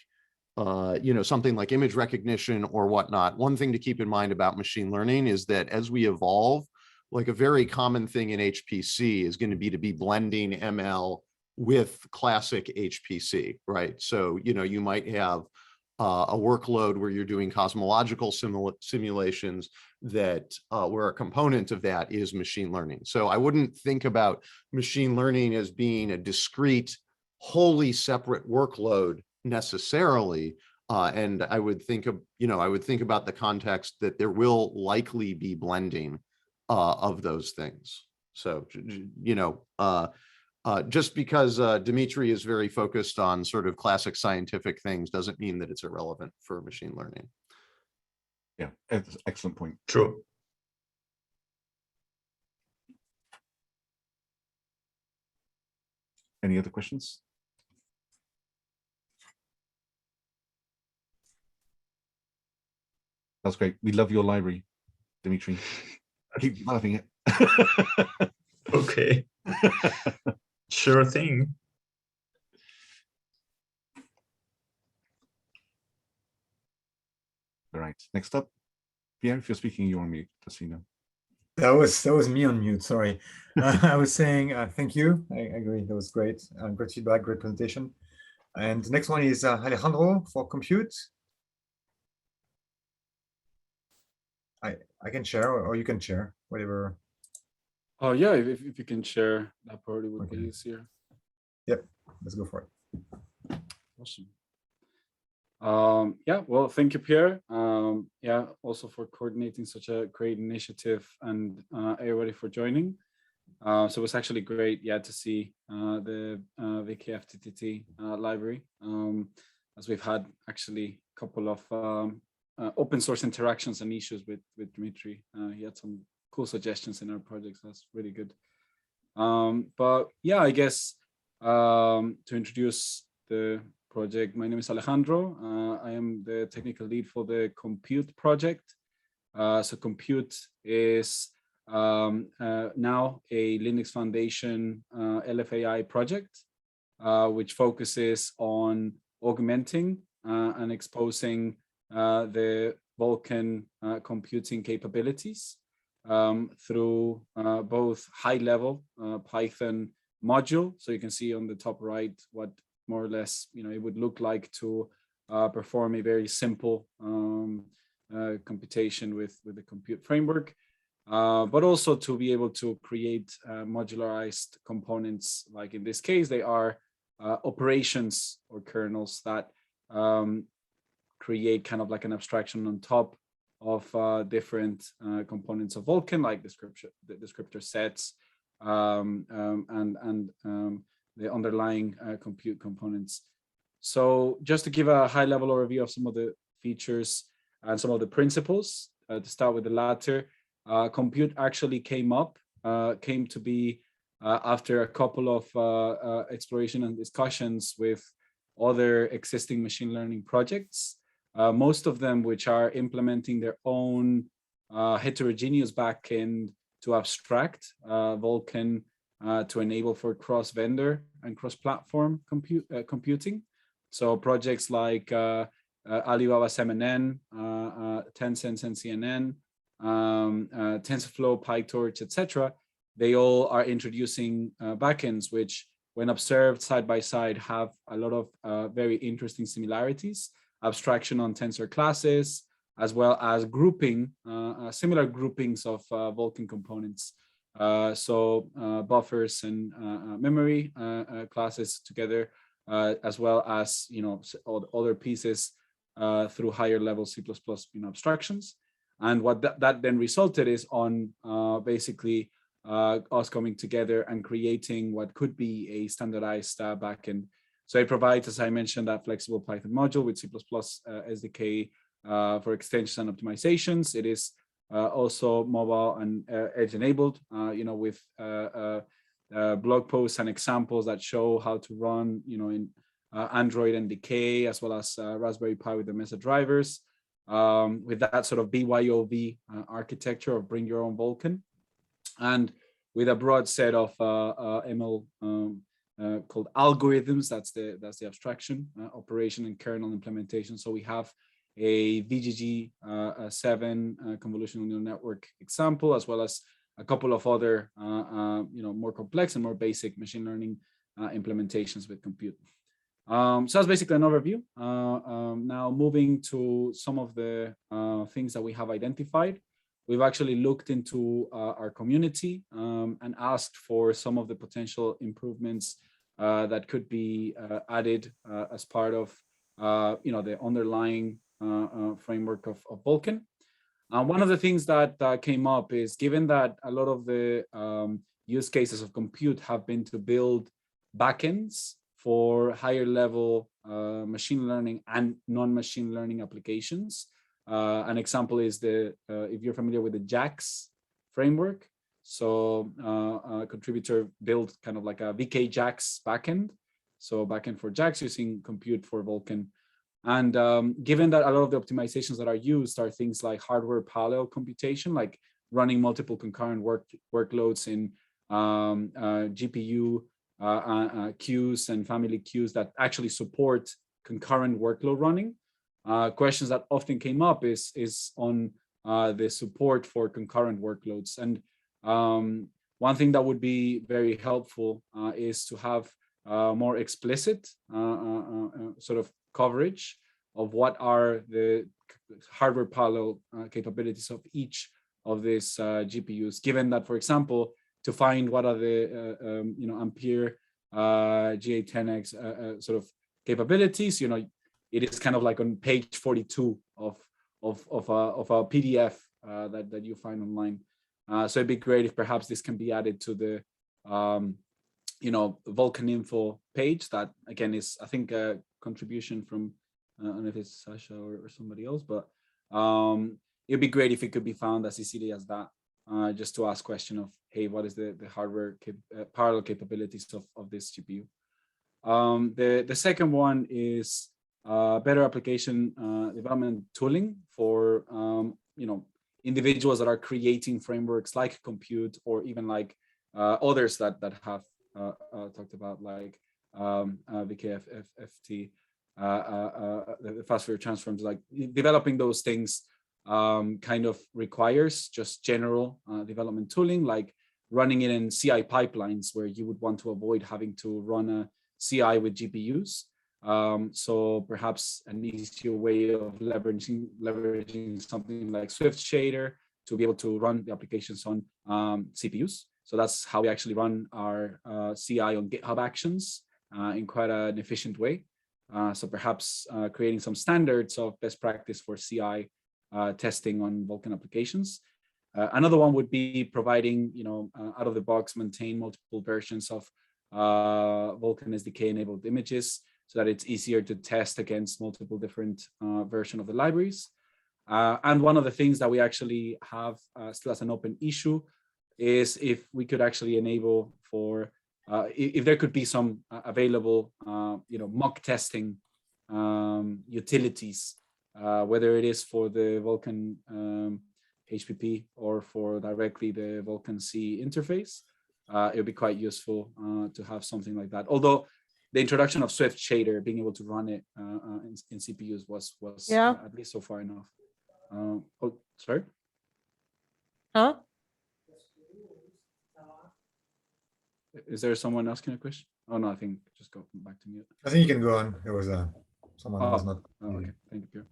you know, something like image recognition or whatnot, one thing to keep in mind about machine learning is that as we evolve, like a very common thing in HPC is going to be blending ML with classic HPC, right? So, you know, you might have a workload where you're doing cosmological simulations that where a component of that is machine learning. So I wouldn't think about machine learning as being a discrete, wholly separate workload necessarily. And I would think of, you know, I would think about the context that there will likely be blending of those things. So, you know, just because Dimitri is very focused on sort of classic scientific things doesn't mean that it's irrelevant for machine learning. Yeah, excellent point. True. Any other questions? That's great. We love your library, Dimitri. Keep loving it. Okay. Sure thing. All right. Next up, Pierre, if you're speaking, you're on mute, just so you know. That was me on mute. Sorry. I was saying thank you. I agree. That was great. Great feedback. Great presentation. And the next one is Alejandro for compute. I can share, or you can share, whatever. Oh yeah, if you can share, that probably would be easier. Yep, let's go for it. Awesome. Yeah, well, thank you, Pierre. Yeah, also for coordinating such a great initiative, and everybody for joining. So it was actually great, yeah, to see the WikiFTTT library, as we've had actually a couple of open source interactions and issues with Dimitri. He had some cool suggestions in our projects. That's really good. But yeah, I guess to introduce the project, my name is Alejandro. I am the technical lead for the Compute project. So Compute is now a Linux Foundation LFAI project, which focuses on augmenting and exposing the Vulkan computing capabilities through both high-level Python module. So you can see on the top right what more or less it would look like to perform a very simple computation with the compute framework, but also to be able to create modularized components. Like in this case, they are operations or kernels that create kind of like an abstraction on top of different components of Vulkan, like the descriptor sets and the underlying compute components. So just to give a high-level overview of some of the features and some of the principles, to start with the latter, compute actually came to be after a couple of exploration and discussions with other existing machine learning projects, most of them which are implementing their own heterogeneous backend to abstract Vulkan to enable for cross-vendor and cross-platform computing. So projects like Alibaba's MNN, Tencent's NCNN, TensorFlow, PyTorch, etc. They all are introducing backends which, when observed side by side, have a lot of very interesting similarities. Abstraction on tensor classes, as well as grouping, similar groupings of Vulkan components. So buffers and memory classes together, as well as other pieces through higher level C++ abstractions. And what that then resulted is on basically us coming together and creating what could be a standardized backend. So it provides, as I mentioned, that flexible Python module with C++ SDK for extensions and optimizations. It is also mobile and edge enabled, with blog posts and examples that show how to run, in Android NDK, as well as Raspberry Pi with the Mesa drivers, with that sort of BYOV architecture of bring your own Vulkan, and with a broad set of ML called algorithms. That's the abstraction, operation, and kernel implementation. So we have a VGG7 convolutional neural network example, as well as a couple of other, more complex and more basic machine learning implementations with compute. So that's basically an overview. Now moving to some of the things that we have identified. We've actually looked into our community and asked for some of the potential improvements that could be added as part of the underlying framework of Vulkan. One of the things that came up is, given that a lot of the use cases of compute have been to build backends for higher level machine learning and non-machine learning applications. An example is if you're familiar with the JAX framework. So a contributor built kind of like a VK JAX backend. So backend for JAX using compute for Vulkan. And given that a lot of the optimizations that are used are things like hardware parallel computation, like running multiple concurrent workloads in GPU queues and family queues that actually support concurrent workload running. Questions that often came up is on the support for concurrent workloads. And one thing that would be very helpful is to have more explicit sort of coverage of what are the hardware parallel capabilities of each of these GPUs, given that, for example, to find what are the Ampere GA10X sort of capabilities, it is kind of like on page 42 of a PDF that you find online. So it'd be great if perhaps this can be added to the Vulkan info page. That again is, I think, a contribution from I don't know if it's Sasha or somebody else, but it'd be great if it could be found as easily as that. Just to ask question of, hey, what is the hardware parallel capabilities of this GPU? The second one is better application development tooling for individuals that are creating frameworks like compute, or even like others that have talked about, like VKFT, the fast Fourier transforms, like developing those things kind of requires just general development tooling, like running it in CI pipelines where you would want to avoid having to run a CI with GPUs. So perhaps an easier way of leveraging something like Swift Shader to be able to run the applications on CPUs. So that's how we actually run our CI on GitHub Actions in quite an efficient way. So perhaps creating some standards of best practice for CI testing on Vulkan applications. Another one would be providing, out of the box, maintain multiple versions of Vulkan SDK enabled images so that it's easier to test against multiple different versions of the libraries. And one of the things that we actually have still as an open issue is if we could actually enable for, if there could be some available, mock testing utilities, whether it is for the Vulkan HPP or for directly the Vulkan C interface, it would be quite useful to have something like that. Although the introduction of Swift Shader, being able to run it in CPUs was at least so far enough. Oh, sorry? Huh? Is there someone asking a question? Oh no, I think just go back to mute. I think you can go on. There was someone who was not. Okay, thank you.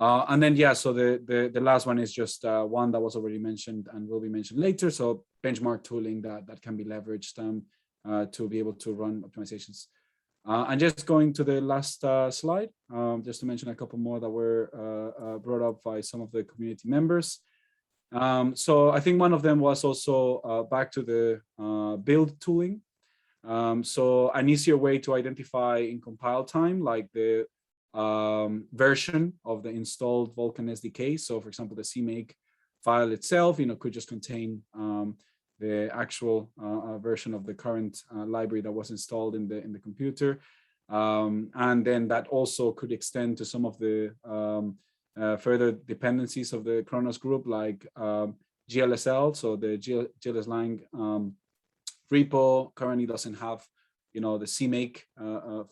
And then so the last one is just one that was already mentioned and will be mentioned later. So benchmark tooling that can be leveraged to be able to run optimizations. And just going to the last slide, just to mention a couple more that were brought up by some of the community members. So I think one of them was also back to the build tooling. So an easier way to identify in compile time, like the version of the installed Vulkan SDK. So for example, the CMake file itself, could just contain the actual version of the current library that was installed in the computer. And then that also could extend to some of the further dependencies of the Khronos group, like GLSL. So the GLSlang repo currently doesn't have, the CMake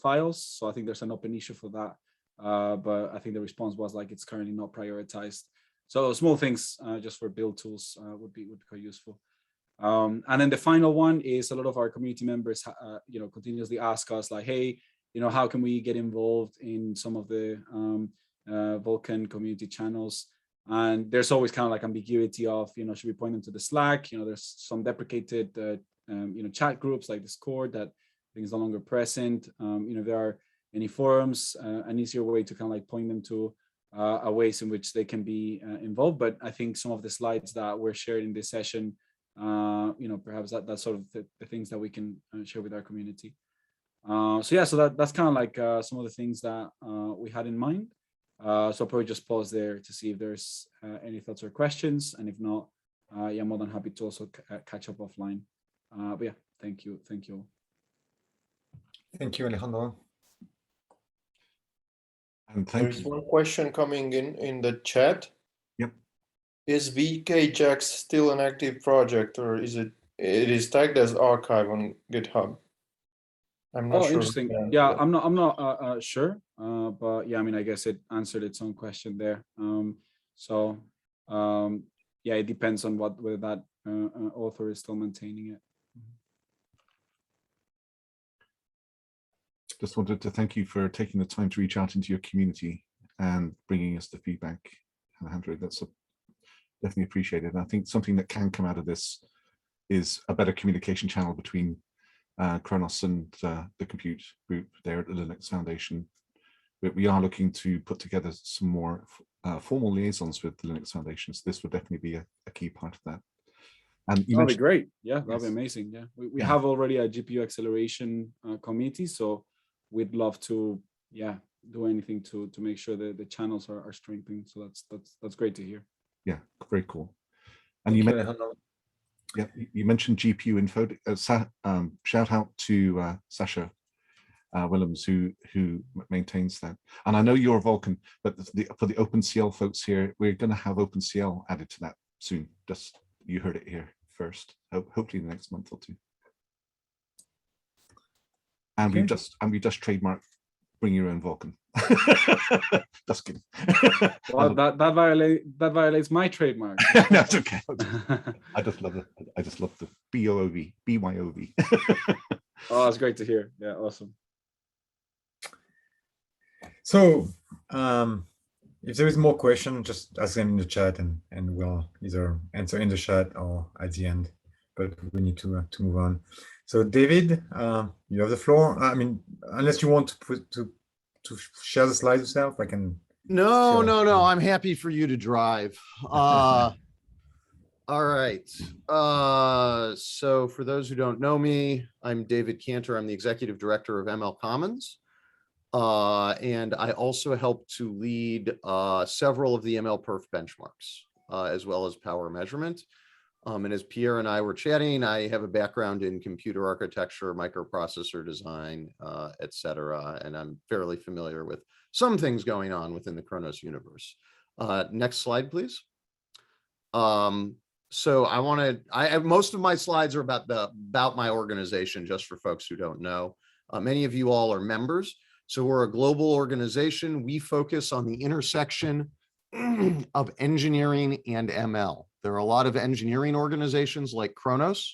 files. So I think there's an open issue for that. But I think the response was like, it's currently not prioritized. So small things just for build tools would be quite useful. And then the final one is a lot of our community members, continuously ask us like, hey, how can we get involved in some of the Vulkan community channels? And there's always kind of like ambiguity of, should we point them to the Slack? There's some deprecated, chat groups like Discord that I think is no longer present. If there are any forums, an easier way to kind of like point them to ways in which they can be involved. But I think some of the slides that were shared in this session, perhaps that's sort of the things that we can share with our community. So that's kind of like some of the things that we had in mind. So I'll probably just pause there to see if there's any thoughts or questions, and if not, I'm more than happy to also catch up offline. But yeah, thank you all. Thank you, Alejandro. And thank you. There's one question coming in the chat. Yep. Is VKJax still an active project, or is it is tagged as archive on GitHub? I'm not sure. Interesting. Yeah, I'm not sure. But yeah, I guess it answered its own question there. Yeah, it depends on whether that author is still maintaining it. Just wanted to thank you for taking the time to reach out into your community and bringing us the feedback, Alejandro. That's definitely appreciated. And I think something that can come out of this is a better communication channel between Khronos and the compute group there at the Linux Foundation. But we are looking to put together some more formal liaisons with the Linux Foundation. So this would definitely be a key part of that. And that'd be great. Yeah, that'd be amazing. Yeah, we have already a GPU acceleration committee, so we'd love to, do anything to make sure that the channels are strengthened. So that's great to hear. Yeah, very cool. And you mentioned GPU info. Shout out to Sasha Willems, who maintains that. And I know you're Vulkan, but for the OpenCL folks here, we're going to have OpenCL added to that soon. Just you heard it here first. Hopefully in the next month or two. And we just trademarked bring your own Vulkan. Just kidding. Well, that violates my trademark. No, it's okay. I just love it. I just love the BYOV. Oh, that's great to hear. Yeah, awesome. So if there is more question, just ask them in the chat, and we'll either answer in the chat or at the end. But we need to move on. So David, you have the floor. I mean, unless you want to share the slides yourself, I can. No, I'm happy for you to drive. All right. So for those who don't know me, I'm David Cantor. I'm the executive director of ML Commons. And I also help to lead several of the ML perf benchmarks, as well as power measurement. And as Pierre and I were chatting, I have a background in computer architecture, microprocessor design, et cetera. And I'm fairly familiar with some things going on within the Khronos universe. Next slide, please. So most of my slides are about my organization, just for folks who don't know. Many of you all are members. So we're a global organization. We focus on the intersection of engineering and ML. There are a lot of engineering organizations like Khronos,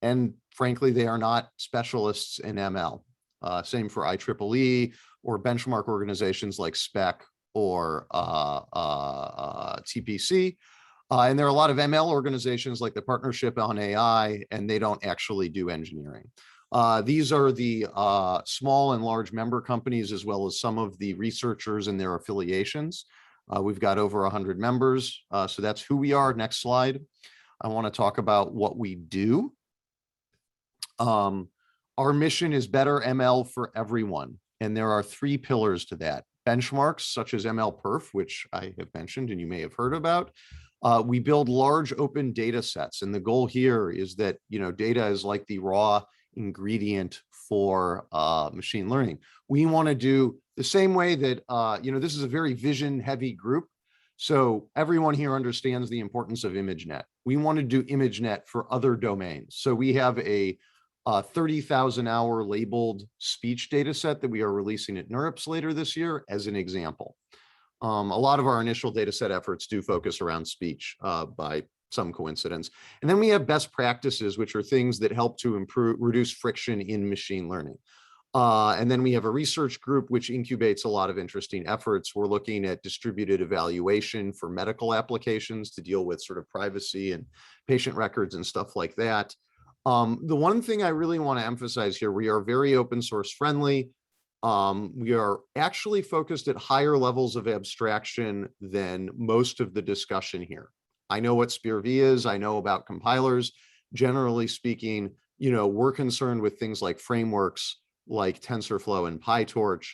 and frankly, they are not specialists in ML. Same for IEEE or benchmark organizations like SPEC or TPC. And there are a lot of ML organizations like the Partnership on AI, and they don't actually do engineering. These are the small and large member companies, as well as some of the researchers and their affiliations. We've got over 100 members, so that's who we are. Next slide. I want to talk about what we do. Our mission is better ML for everyone, and there are 3 pillars to that. Benchmarks such as ML perf, which I have mentioned and you may have heard about. We build large open data sets, and the goal here is that data is like the raw ingredient for machine learning. We want to do the same way that this is a very vision heavy group, so everyone here understands the importance of ImageNet. We want to do ImageNet for other domains. So we have a 30,000 hour labeled speech data set that we are releasing at NeurIPS later this year as an example. A lot of our initial data set efforts do focus around speech by some coincidence. And then we have best practices, which are things that help to reduce friction in machine learning. And then we have a research group which incubates a lot of interesting efforts. We're looking at distributed evaluation for medical applications to deal with sort of privacy and patient records and stuff like that. The one thing I really want to emphasize here, we are very open source friendly. We are actually focused at higher levels of abstraction than most of the discussion here. I know what SPIR-V is. I know about compilers. Generally speaking, we're concerned with things like frameworks like TensorFlow and PyTorch,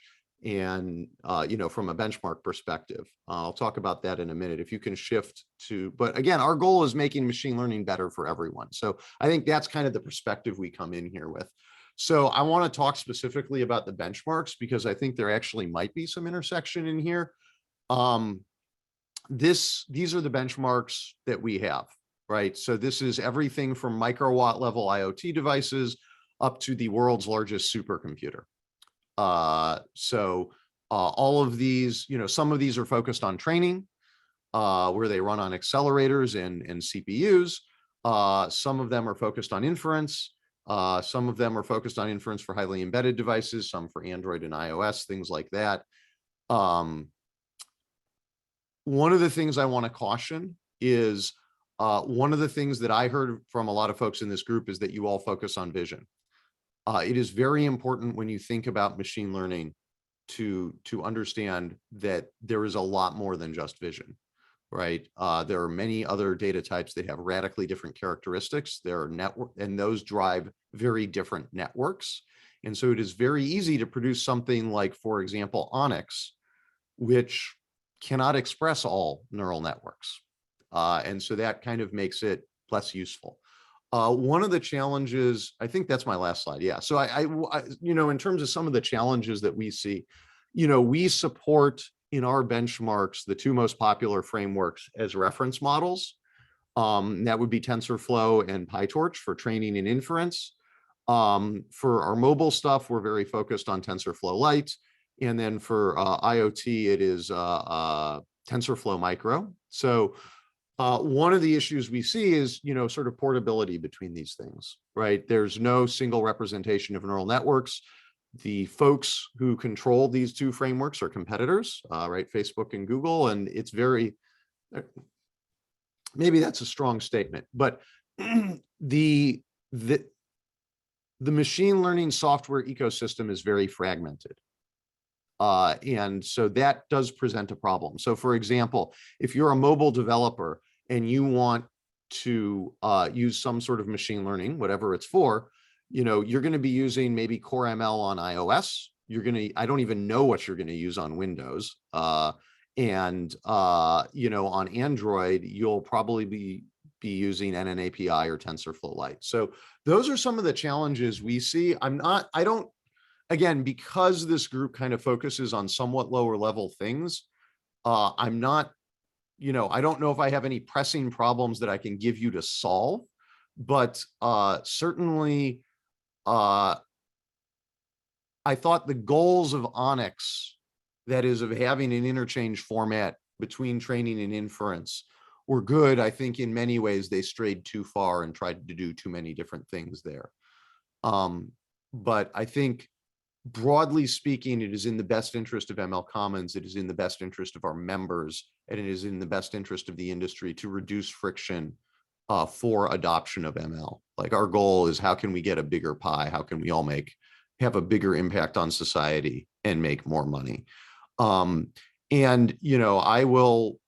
and from a benchmark perspective. I'll talk about that in a minute. If you can shift to, but again, our goal is making machine learning better for everyone. So I think that's kind of the perspective we come in here with. So I want to talk specifically about the benchmarks because I think there actually might be some intersection in here. These are the benchmarks that we have, right? So this is everything from microwatt level IoT devices up to the world's largest supercomputer. All of these, some of these are focused on training, where they run on accelerators and CPUs. Some of them are focused on inference. Some of them are focused on inference for highly embedded devices, some for Android and iOS, things like that. One of the things I want to caution is one of the things that I heard from a lot of folks in this group is that you all focus on vision. It is very important when you think about machine learning to understand that there is a lot more than just vision, right? There are many other data types that have radically different characteristics. There are network, and those drive very different networks. And so it is very easy to produce something like, for example, Onyx, which cannot express all neural networks. And so that kind of makes it less useful. One of the challenges, I think that's my last slide. Yeah. So I in terms of some of the challenges that we see, we support in our benchmarks, the 2 most popular frameworks as reference models. That would be TensorFlow and PyTorch for training and inference. For our mobile stuff, we're very focused on TensorFlow Lite. And then for IoT, it is TensorFlow Micro. So one of the issues we see is, sort of portability between these things, right? There's no single representation of neural networks. The folks who control these two frameworks are competitors, right? Facebook and Google, and it's very, maybe that's a strong statement, but the machine learning software ecosystem is very fragmented. And so that does present a problem. So for example, if you're a mobile developer and you want to use some sort of machine learning, whatever it's for, you're going to be using maybe Core ML on iOS. I don't even know what you're going to use on Windows. And on Android, you'll probably be using NNAPI or TensorFlow Lite. So those are some of the challenges we see. Again, because this group kind of focuses on somewhat lower level things, I'm not, I don't know if I have any pressing problems that I can give you to solve, but certainly I thought the goals of Onyx, that is of having an interchange format between training and inference, were good. I think in many ways they strayed too far and tried to do too many different things there. But I think broadly speaking, it is in the best interest of ML Commons, it is in the best interest of our members, and it is in the best interest of the industry to reduce friction for adoption of ML. Like, our goal is, how can we get a bigger pie? How can we all have a bigger impact on society and make more money? I will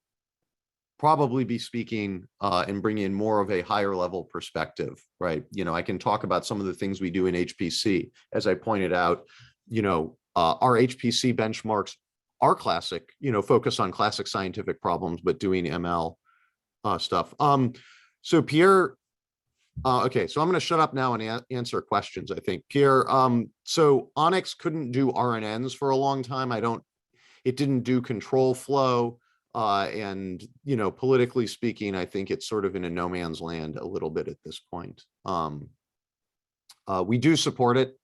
probably be speaking and bring in more of a higher level perspective, right? I can talk about some of the things we do in HPC. As I pointed out, our HPC benchmarks are classic, focus on classic scientific problems, but doing ML stuff. So Pierre, okay, so I'm going to shut up now and answer questions, I think. Pierre, so Onyx couldn't do RNNs for a long time. It didn't do control flow. And, politically speaking, I think it's sort of in a no man's land a little bit at this point. We do support it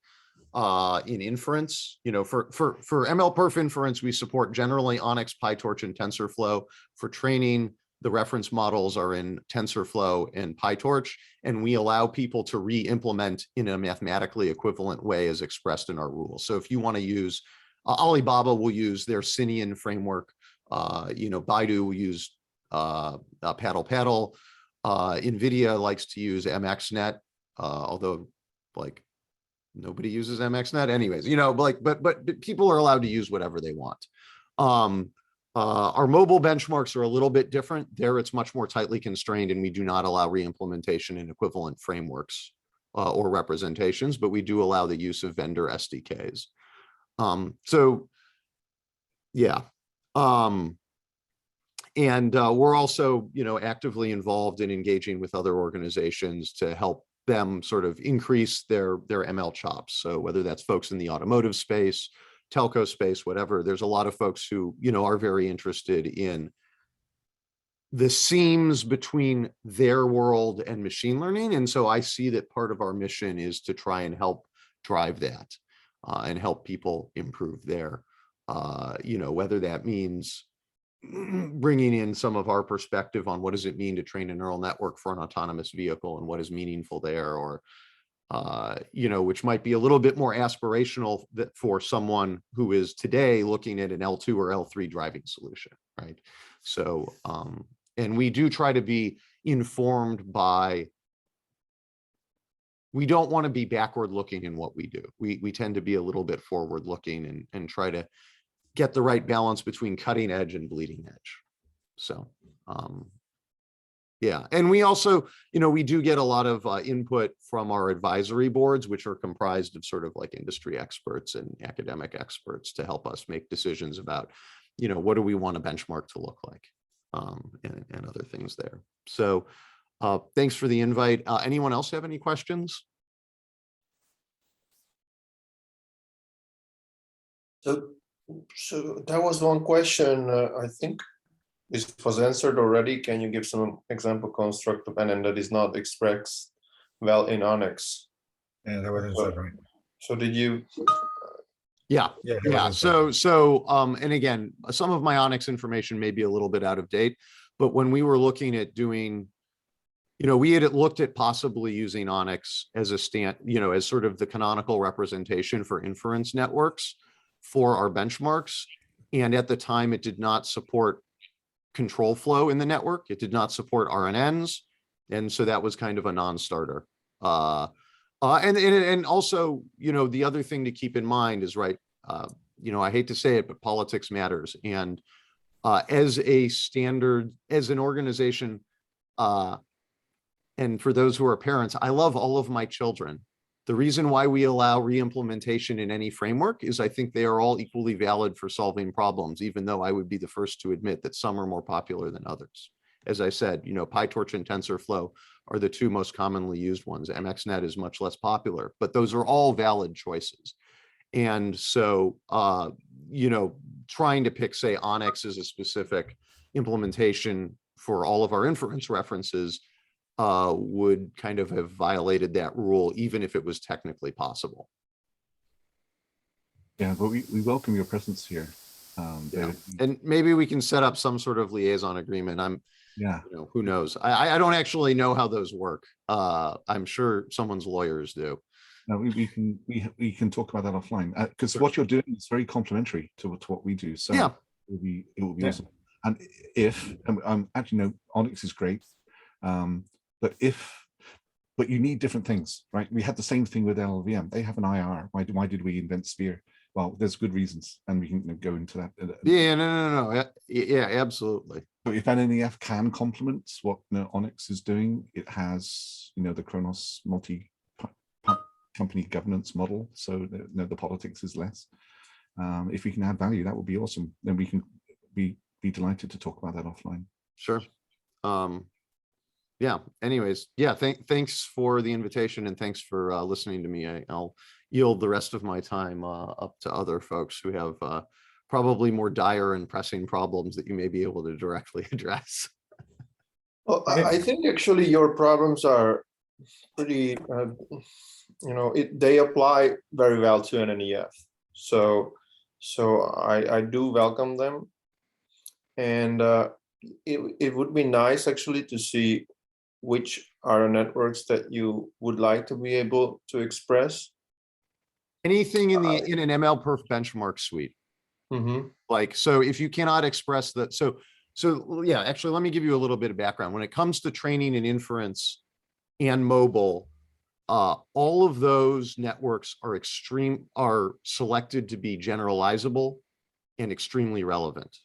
in inference. For MLPerf inference, we support generally Onyx, PyTorch, and TensorFlow. For training, the reference models are in TensorFlow and PyTorch, and we allow people to re-implement in a mathematically equivalent way as expressed in our rules. So if you want to use, Alibaba will use their Sinian framework. Baidu will use Paddle. NVIDIA likes to use MXNet, although nobody uses MXNet anyways, but people are allowed to use whatever they want. Our mobile benchmarks are a little bit different. There, it's much more tightly constrained, and we do not allow re-implementation in equivalent frameworks or representations, but we do allow the use of vendor SDKs. So yeah. We're also, actively involved in engaging with other organizations to help them sort of increase their ML chops. So whether that's folks in the automotive space, telco space, whatever, there's a lot of folks who, are very interested in the seams between their world and machine learning. And so I see that part of our mission is to try and help drive that and help people improve there. Whether that means bringing in some of our perspective on what does it mean to train a neural network for an autonomous vehicle and what is meaningful there, or which might be a little bit more aspirational for someone who is today looking at an L2 or L3 driving solution, right? So, and we do try to be informed by, we don't want to be backward looking in what we do. We tend to be a little bit forward looking and try to get the right balance between cutting edge and bleeding edge. So, yeah. And we also, we do get a lot of input from our advisory boards, which are comprised of sort of like industry experts and academic experts to help us make decisions about, what do we want a benchmark to look like, and other things there. So thanks for the invite. Anyone else have any questions? So that was one question, I think this was answered already. Can you give some example construct of NN that is not expressed well in Onyx? Yeah, that was answered, right. So did you, Yeah. Yeah. So, and again, some of my Onyx information may be a little bit out of date, but when we were looking at doing, we had looked at possibly using Onyx as a as sort of the canonical representation for inference networks for our benchmarks. And at the time, it did not support control flow in the network. It did not support RNNs. And so that was kind of a non-starter. And also, the other thing to keep in mind is, right, I hate to say it, but politics matters. And as an organization, and for those who are parents, I love all of my children. The reason why we allow re-implementation in any framework is I think they are all equally valid for solving problems, even though I would be the first to admit that some are more popular than others. As I said, PyTorch and TensorFlow are the two most commonly used ones. MXNet is much less popular, but those are all valid choices. And so, trying to pick, say, Onyx as a specific implementation for all of our inference references would kind of have violated that rule, even if it was technically possible. Yeah, but we welcome your presence here. And maybe we can set up some sort of liaison agreement. Who knows? I don't actually know how those work. I'm sure someone's lawyers do. No, we can talk about that offline, because what you're doing is very complementary to what we do. So yeah, it will be awesome. And actually, no, Onyx is great. But you need different things, right? We had the same thing with LLVM. They have an IR. Why did we invent Sphere? Well, there's good reasons, and we can go into that. Yeah, no. Yeah, absolutely. So if NNEF can complement what Onyx is doing, it has, the Khronos multi-company governance model, so the politics is less. If we can add value, that would be awesome. Then we can be delighted to talk about that offline. Sure. Yeah, anyways, yeah, thanks for the invitation, and thanks for listening to me. I'll yield the rest of my time up to other folks who have probably more dire and pressing problems that you may be able to directly address. Well, I think actually your problems are pretty, they apply very well to NNEF. So I do welcome them. And it would be nice actually to see which are networks that you would like to be able to express. Anything in an MLPerf benchmark suite. Mm-hmm. Like, so if you cannot express that, so yeah, actually, let me give you a little bit of background. When it comes to training and inference and mobile, all of those networks are selected to be generalizable and extremely relevant.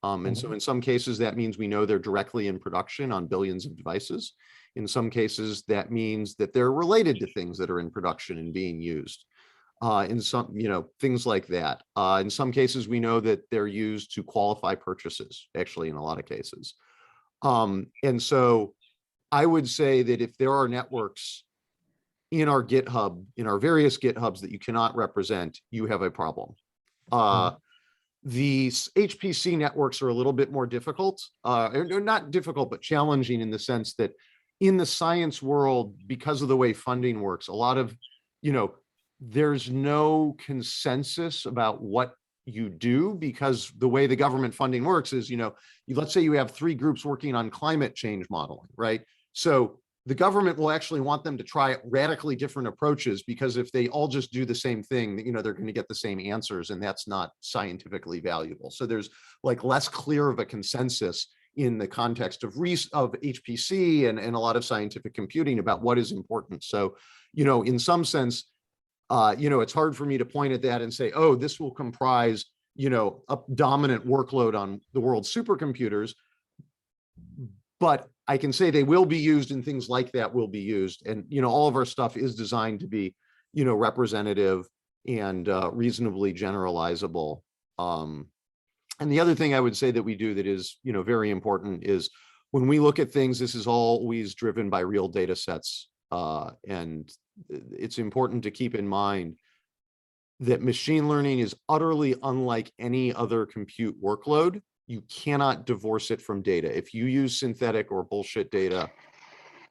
And so in some cases, that means we know they're directly in production on billions of devices. In some cases, that means that they're related to things that are in production and being used. In some, things like that. In some cases, we know that they're used to qualify purchases, actually, in a lot of cases. And so I would say that if there are networks in our GitHub, in our various GitHubs that you cannot represent, you have a problem. The HPC networks are a little bit more difficult, or not difficult, but challenging in the sense that in the science world, because of the way funding works, a lot of, there's no consensus about what you do, because the way the government funding works is, let's say you have 3 groups working on climate change modeling, right? So the government will actually want them to try radically different approaches, because if they all just do the same thing, they're going to get the same answers, and that's not scientifically valuable. So there's like less clear of a consensus in the context of HPC and a lot of scientific computing about what is important. So, in some sense, it's hard for me to point at that and say, oh, this will comprise, a dominant workload on the world's supercomputers. But I can say they will be used, and things like that will be used. And, all of our stuff is designed to be, representative and reasonably generalizable. And the other thing I would say that we do that is, very important is when we look at things, this is always driven by real data sets. And it's important to keep in mind that machine learning is utterly unlike any other compute workload. You cannot divorce it from data. If you use synthetic or bullshit data,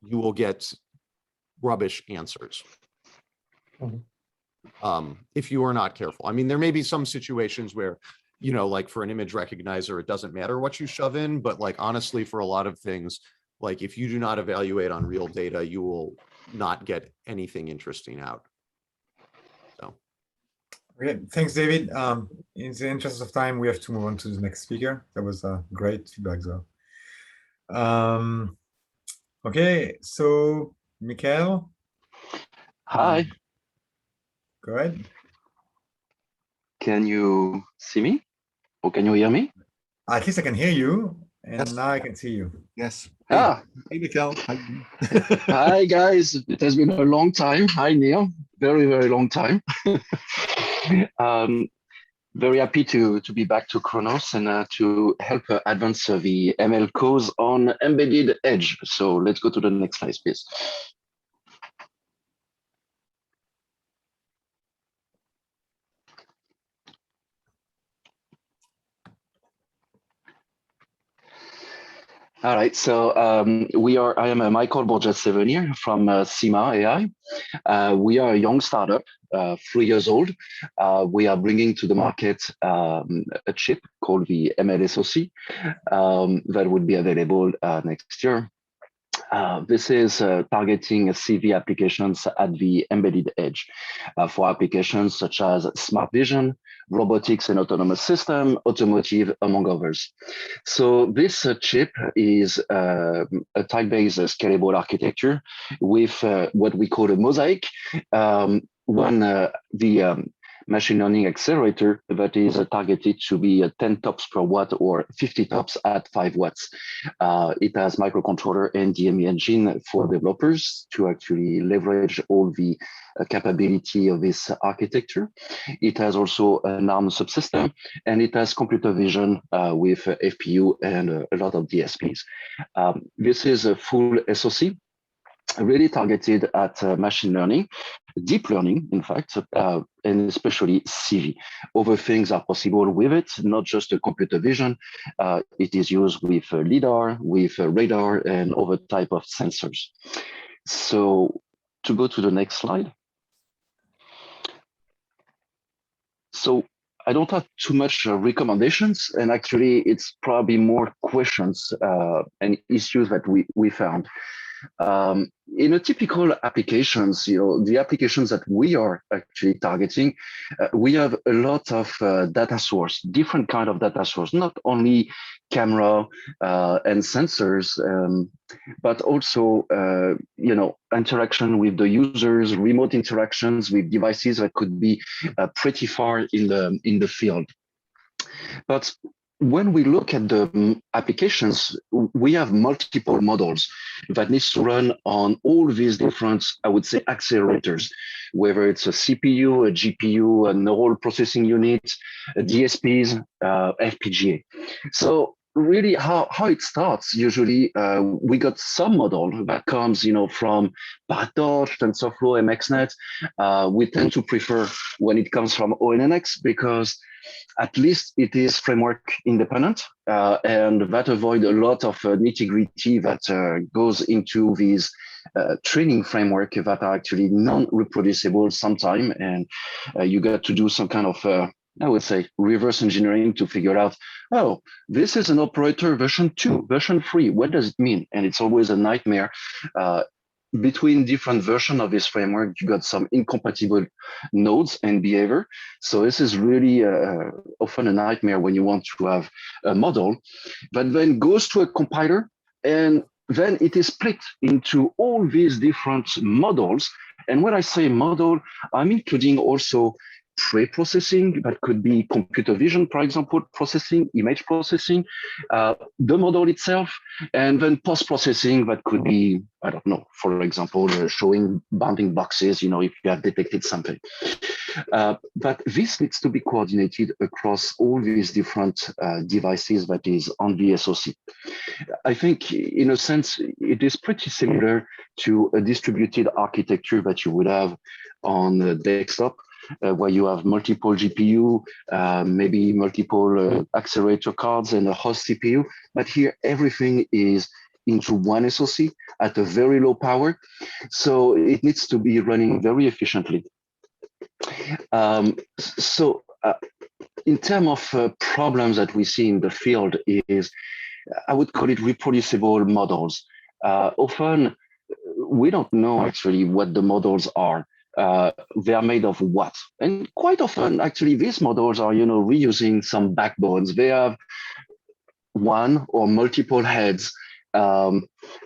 you will get rubbish answers. if you are not careful. I mean, there may be some situations where, you know, like for an image recognizer, it doesn't matter what you shove in, but like honestly, for a lot of things, like if you do not evaluate on real data, you will not get anything interesting out. So. Okay, thanks, David. In the interest of time, we have to move on to the next speaker. That was great feedback, though. Okay, so Mikhail. Hi. Go ahead. Can you see me? Or can you hear me? At least I can hear you, and Yes. now I can see you. Yes. Ah. Hey, Mikhail. Hi, guys. It has been a long time. Hi, Neil. Very, very long time. Very happy to be back to Khronos and to help advance the ML cause on embedded edge. So let's go to the next slide, please. All right, so I am Michael Borges-Sevenier from CIMA AI. We are a young startup, 3 years old. We are bringing to the market a chip called the MLSoC that would be available next year. This is targeting CV applications at the embedded edge for applications such as smart vision, robotics and autonomous system, automotive, among others. So this chip is a type-based scalable architecture with what we call a mosaic. Machine learning accelerator that is targeted to be 10 tops per watt or 50 tops at 5 watts. It has microcontroller and DME engine for developers to actually leverage all the capability of this architecture. It has also an ARM subsystem, and it has computer vision with FPU and a lot of DSPs. This is a full SoC, really targeted at machine learning, deep learning, in fact, and especially CV. Other things are possible with it, not just the computer vision. It is used with LiDAR, with radar, and other type of sensors. So to go to the next slide. So I don't have too much recommendations, and actually it's probably more questions and issues that we found. In a typical applications, the applications that we are actually targeting, we have a lot of data source, different kind of data source, not only camera and sensors, but also, interaction with the users, remote interactions with devices that could be pretty far in the field. But when we look at the applications, we have multiple models that needs to run on all these different, I would say, accelerators, whether it's a CPU, a GPU, a neural processing unit, DSPs, FPGA. So really how it starts, usually we got some model that comes, from PyTorch, TensorFlow, MXNet. We tend to prefer when it comes from ONNX because at least it is framework independent and that avoid a lot of nitty-gritty that goes into these training framework that are actually non-reproducible sometime, and you got to do some kind of I would say reverse engineering to figure out, oh, this is an operator version 2, version 3. What does it mean? And it's always a nightmare. Between different versions of this framework, you got some incompatible nodes and behavior. So this is really often a nightmare when you want to have a model that then goes to a compiler, and then it is split into all these different models. And when I say model, I'm including also pre-processing, that could be computer vision, for example, processing, image processing, the model itself, and then post-processing that could be, I don't know, for example, showing bounding boxes, if you have detected something. But this needs to be coordinated across all these different devices that is on the SoC. I think, in a sense, it is pretty similar to a distributed architecture that you would have on a desktop, where you have multiple GPU, maybe multiple accelerator cards and a host CPU. But here, everything is into one SoC at a very low power. So it needs to be running very efficiently. So in terms of problems that we see in the field is, I would call it reproducible models. Often we don't know actually what the models are. They are made of what? And quite often, actually, these models are, reusing some backbones. They have one or multiple heads. The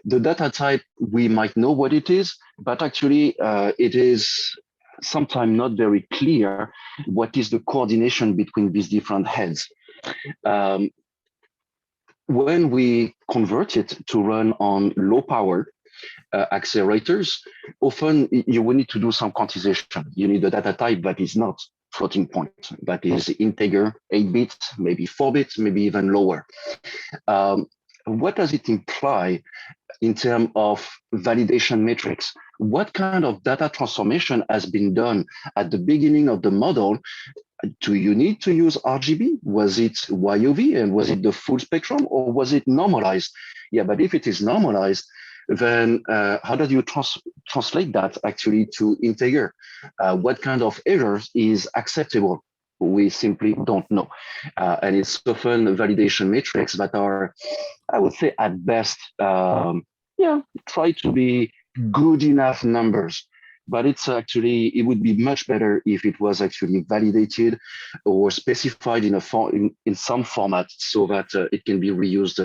data type, we might know what it is, but actually it is sometimes not very clear what is the coordination between these different heads. When we convert it to run on low power accelerators, often you will need to do some quantization. You need a data type that is not floating point, that is integer, 8 bits, maybe 4 bits, maybe even lower. What does it imply in terms of validation metrics? What kind of data transformation has been done at the beginning of the model? Do you need to use RGB? Was it YOV, and was it the full spectrum, or was it normalized? Yeah, but if it is normalized, then how do you translate that actually to integer? What kind of errors is acceptable? We simply don't know. And it's often validation metrics that are, I would say at best, try to be good enough numbers. But it's actually, it would be much better if it was actually validated or specified in some format so that it can be reused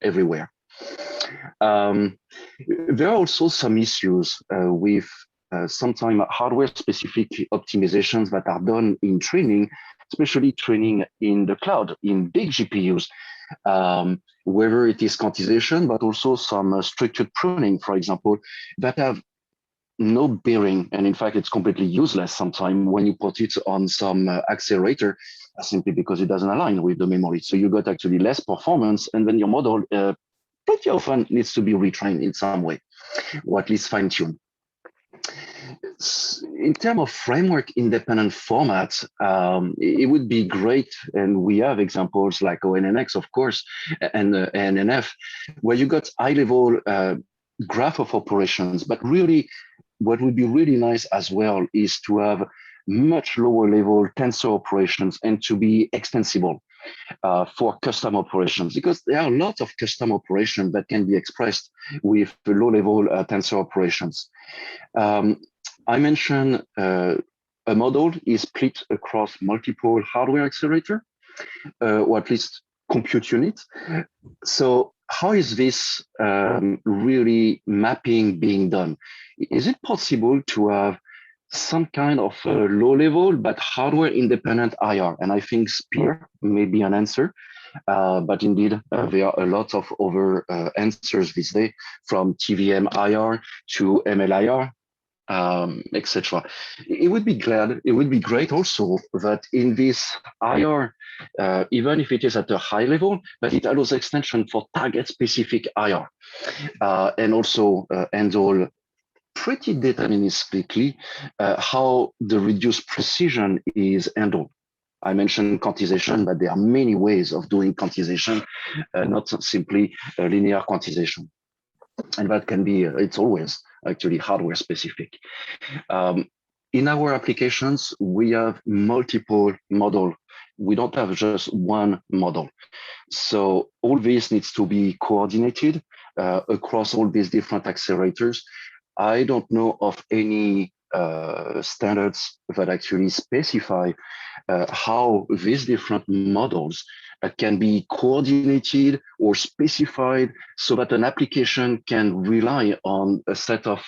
everywhere. There are also some issues with sometimes hardware-specific optimizations that are done in training, especially training in the cloud, in big GPUs, whether it is quantization, but also some structured pruning, for example, that have no bearing, and in fact, it's completely useless sometimes when you put it on some accelerator, simply because it doesn't align with the memory. So you got actually less performance, and then your model pretty often needs to be retrained in some way, or at least fine-tuned. In terms of framework independent formats, it would be great, and we have examples like ONNX, of course, and NNF, where you got high-level graph of operations, but really, what would be really nice as well is to have much lower level tensor operations and to be extensible for custom operations, because there are lots of custom operations that can be expressed with low level tensor operations. I mentioned a model is split across multiple hardware accelerator, or at least compute units. So how is this really mapping being done? Is it possible to have some kind of low level but hardware independent IR? And I think Spear may be an answer, but indeed there are a lot of other answers these days, from TVM IR to MLIR, etc. It would be great also that in this IR, even if it is at a high level, but it allows extension for target specific IR, and also handle pretty deterministically how the reduced precision is handled. I mentioned quantization, but there are many ways of doing quantization, not simply linear quantization. And that can be, it's always actually hardware specific. In our applications, we have multiple models. We don't have just one model. So all this needs to be coordinated across all these different accelerators. I don't know of any standards that actually specify how these different models can be coordinated or specified so that an application can rely on a set of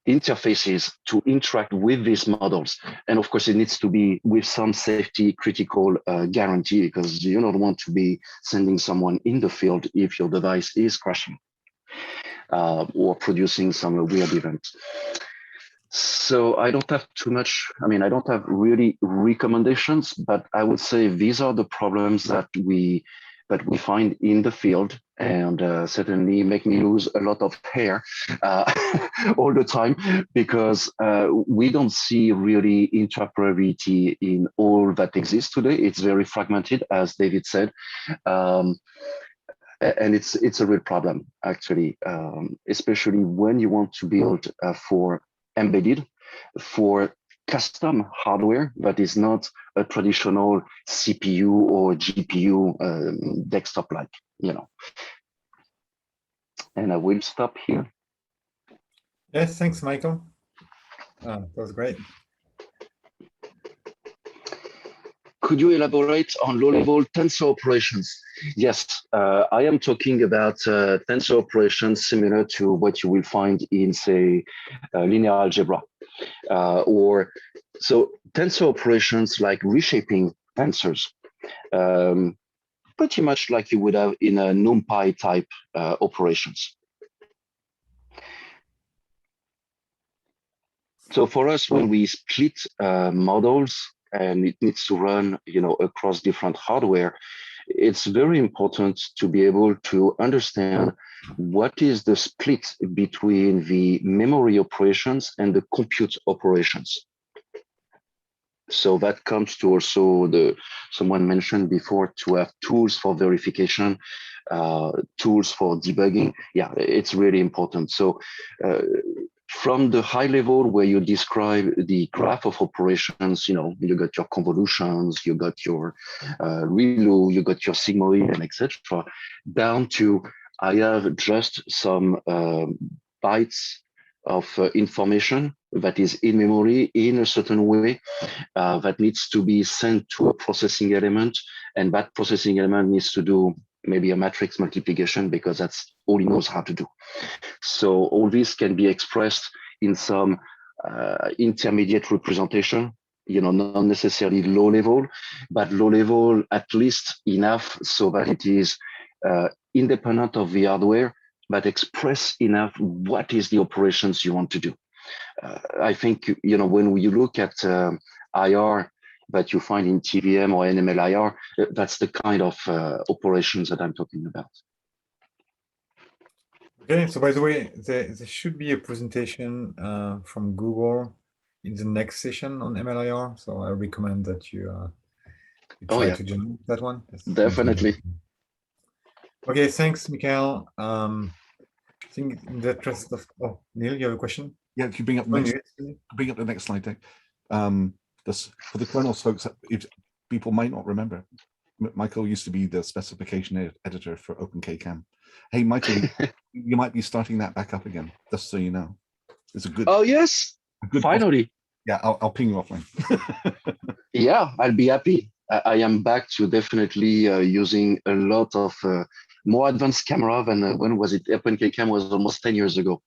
interfaces to interact with these models. And of course, it needs to be with some safety critical guarantee, because you don't want to be sending someone in the field if your device is crashing or producing some weird event. So I don't have too much, I don't have really recommendations, but I would say these are the problems that we find in the field, and certainly make me lose a lot of hair all the time, because we don't see really interoperability in all that exists today. It's very fragmented, as David said. And it's a real problem, actually, especially when you want to build for embedded for custom hardware that is not a traditional CPU or GPU desktop-like, you know. And I will stop here. Yes, thanks, Michael. That was great. Could you elaborate on low-level tensor operations? Yes, I am talking about tensor operations similar to what you will find in, say, linear algebra. So tensor operations like reshaping tensors, pretty much like you would have in a NumPy type operations. So for us, when we split models and it needs to run, you know, across different hardware, it's very important to be able to understand what is the split between the memory operations and the compute operations. So that comes to also someone mentioned before, to have tools for verification, tools for debugging. Yeah, it's really important. So from the high level where you describe the graph of operations, you know, you got your convolutions, you got your ReLU, you got your sigmoid, and etc., down to I have just some bytes of information that is in memory in a certain way that needs to be sent to a processing element, and that processing element needs to do maybe a matrix multiplication because that's all he knows how to do. So all this can be expressed in some intermediate representation, you know, not necessarily low level, but low level at least enough so that it is independent of the hardware, but express enough what is the operations you want to do. I think, you know, when you look at IR that you find in TVM or NML IR, that's the kind of operations that I'm talking about. Okay, so by the way, there should be a presentation from Google in the next session on MLIR, so I recommend that you try to join that one. Definitely. Okay, thanks, Mikhail. I think in the interest of Neil, you have a question? Yeah, if you bring up the next slide deck. For the Khronos folks, if people might not remember, Michael used to be the specification editor for OpenKCam. Hey, Michael, you might be starting that back up again, just so you know. It's a good. Oh yes, finally. Yeah, I'll ping you offline. Yeah, I'll be happy. I am back to definitely using a lot of more advanced camera than when was it? OpenKCam was almost 10 years ago.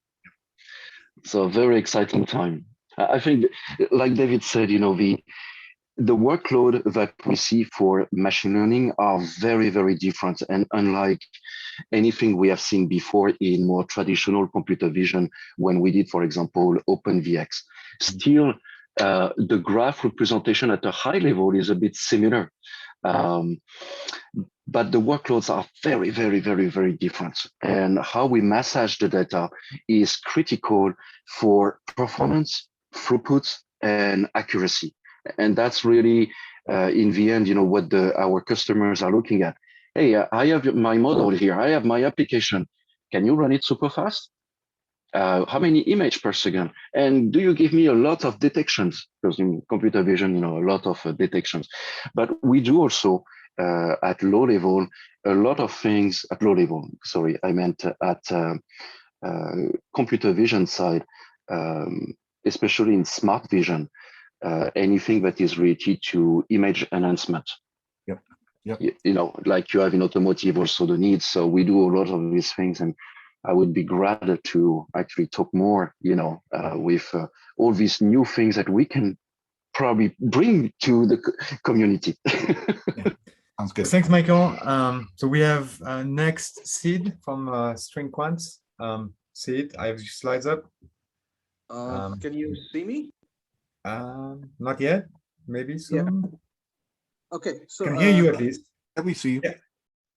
So very exciting time. I think, like David said, you know, the workload that we see for machine learning are very, very different and unlike anything we have seen before in more traditional computer vision when we did, for example, OpenVX. Still, the graph representation at a high level is a bit similar. But the workloads are very, very, very, very different. And how we massage the data is critical for performance, throughput, and accuracy. And that's really, in the end, you know, what our customers are looking at. Hey, I have my model here. I have my application. Can you run it super fast? How many images per second? And do you give me a lot of detections? Because in computer vision, you know, a lot of detections. But we do also, at low level, a lot of things at low level. Sorry, I meant at computer vision side, especially in smart vision, anything that is related to image enhancement. Yep. You know, like you have in automotive also the needs. So we do a lot of these things, and I would be glad to actually talk more, you know, with all these new things that we can probably bring to the community. Yeah. Sounds good. Thanks, Michael. So we have next Sid from String Quants. Sid, I have your slides up. Can you see me? Not yet. Maybe soon. Yeah. Okay, so can hear you at least. Can we see you? Yeah,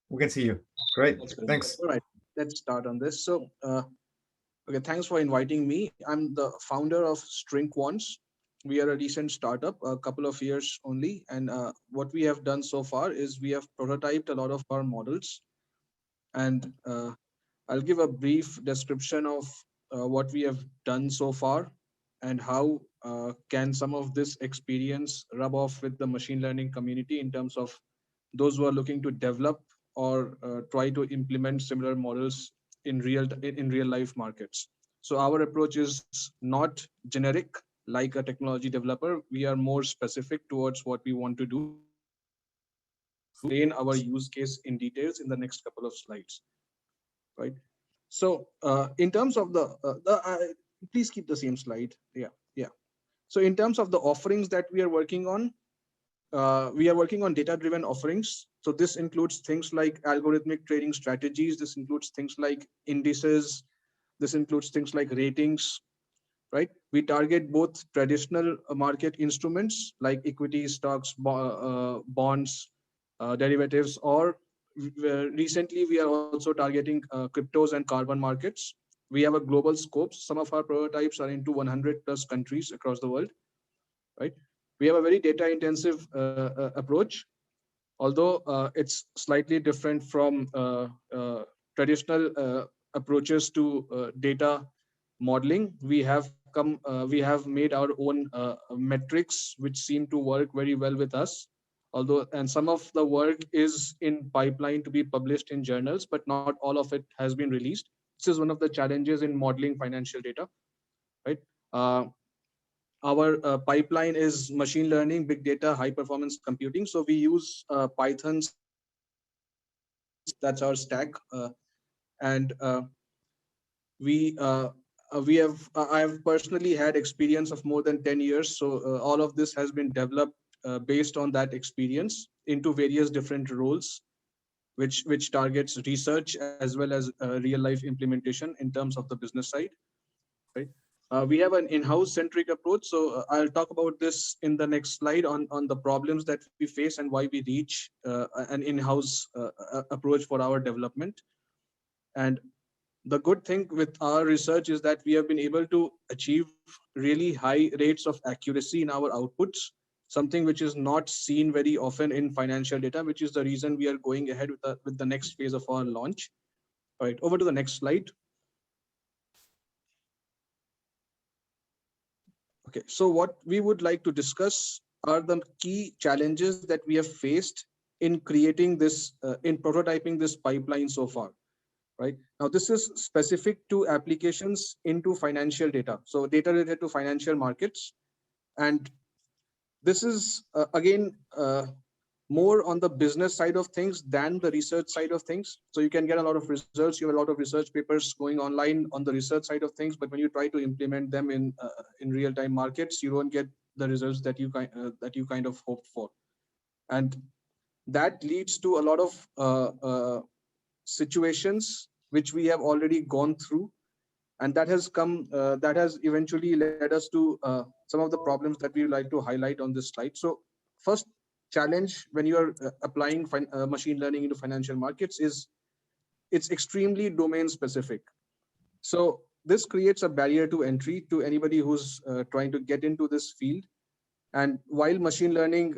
we can see you. Great. Thanks. All right, let's start on this. So, okay, thanks for inviting me. I'm the founder of String Quants. We are a recent startup, a couple of years only. And what we have done so far is we have prototyped a lot of our models. And I'll give a brief description of what we have done so far and how can some of this experience rub off with the machine learning community in terms of those who are looking to develop or try to implement similar models in real life markets. So our approach is not generic like a technology developer. We are more specific towards what we want to do. Explain our use case in details in the next couple of slides, right? So in terms of please keep the same slide. Yeah. So in terms of the offerings that we are working on data-driven offerings. So this includes things like algorithmic trading strategies. This includes things like indices. This includes things like ratings, right? We target both traditional market instruments like equities, stocks, bonds, derivatives, or recently we are also targeting cryptos and carbon markets. We have a global scope. Some of our prototypes are into 100 plus countries across the world, right? We have a very data intensive approach, although it's slightly different from traditional approaches to data modeling. We have made our own metrics which seem to work very well with us, although and some of the work is in pipeline to be published in journals, but not all of it has been released. This is one of the challenges in modeling financial data, right? Our pipeline is machine learning, big data, high performance computing. So we use Python. That's our stack, and I have personally had experience of more than 10 years. So all of this has been developed based on that experience into various different roles, which targets research as well as real life implementation in terms of the business side, right? We have an in-house centric approach. So I'll talk about this in the next slide on the problems that we face and why we reach an in-house approach for our development. And the good thing with our research is that we have been able to achieve really high rates of accuracy in our outputs, something which is not seen very often in financial data, which is the reason we are going ahead with the next phase of our launch. All right, over to the next slide. Okay, so what we would like to discuss are the key challenges that we have faced in creating this, in prototyping this pipeline so far, right? Now, this is specific to applications into financial data. So data related to financial markets. And this is, again, more on the business side of things than the research side of things. So you can get a lot of results. You have a lot of research papers going online on the research side of things, but when you try to implement them in real-time markets, you don't get the results that you kind of hoped for, and that leads to a lot of situations which we have already gone through, and that has eventually led us to some of the problems that we would like to highlight on this slide. So first challenge when you are applying machine learning into financial markets is it's extremely domain specific. So this creates a barrier to entry to anybody who's trying to get into this field. And while machine learning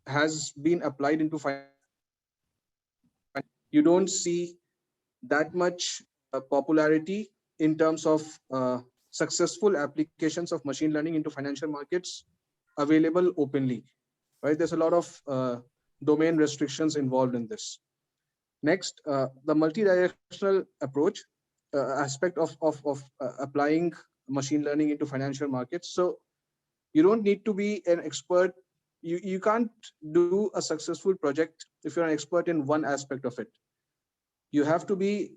has been applied into finance, you don't see that much popularity in terms of successful applications of machine learning into financial markets available openly, right? There's a lot of domain restrictions involved in this. Next, the multi-directional approach aspect of applying machine learning into financial markets. So you don't need to be an expert. You can't do a successful project if you're an expert in one aspect of it. You have to be,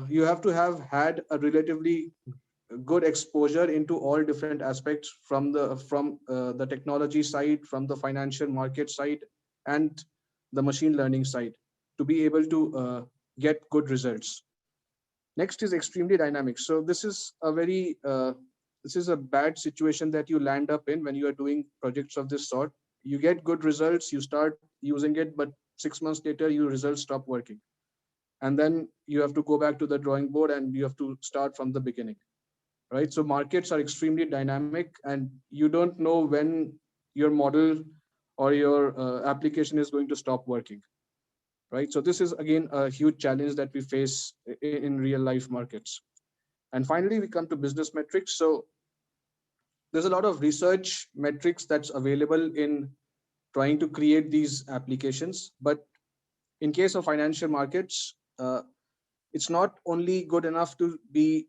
you have to have had a relatively good exposure into all different aspects from the technology side, from the financial market side, and the machine learning side to be able to get good results. Next is extremely dynamic. So this is a very this is a bad situation that you land up in when you are doing projects of this sort. You get good results, you start using it, but 6 months later, your results stop working. And then you have to go back to the drawing board and you have to start from the beginning, right? So markets are extremely dynamic and you don't know when your model or your application is going to stop working, right? So this is, again, a huge challenge that we face in real life markets. And finally, we come to business metrics. So there's a lot of research metrics that's available in trying to create these applications. But in case of financial markets, it's not only good enough to be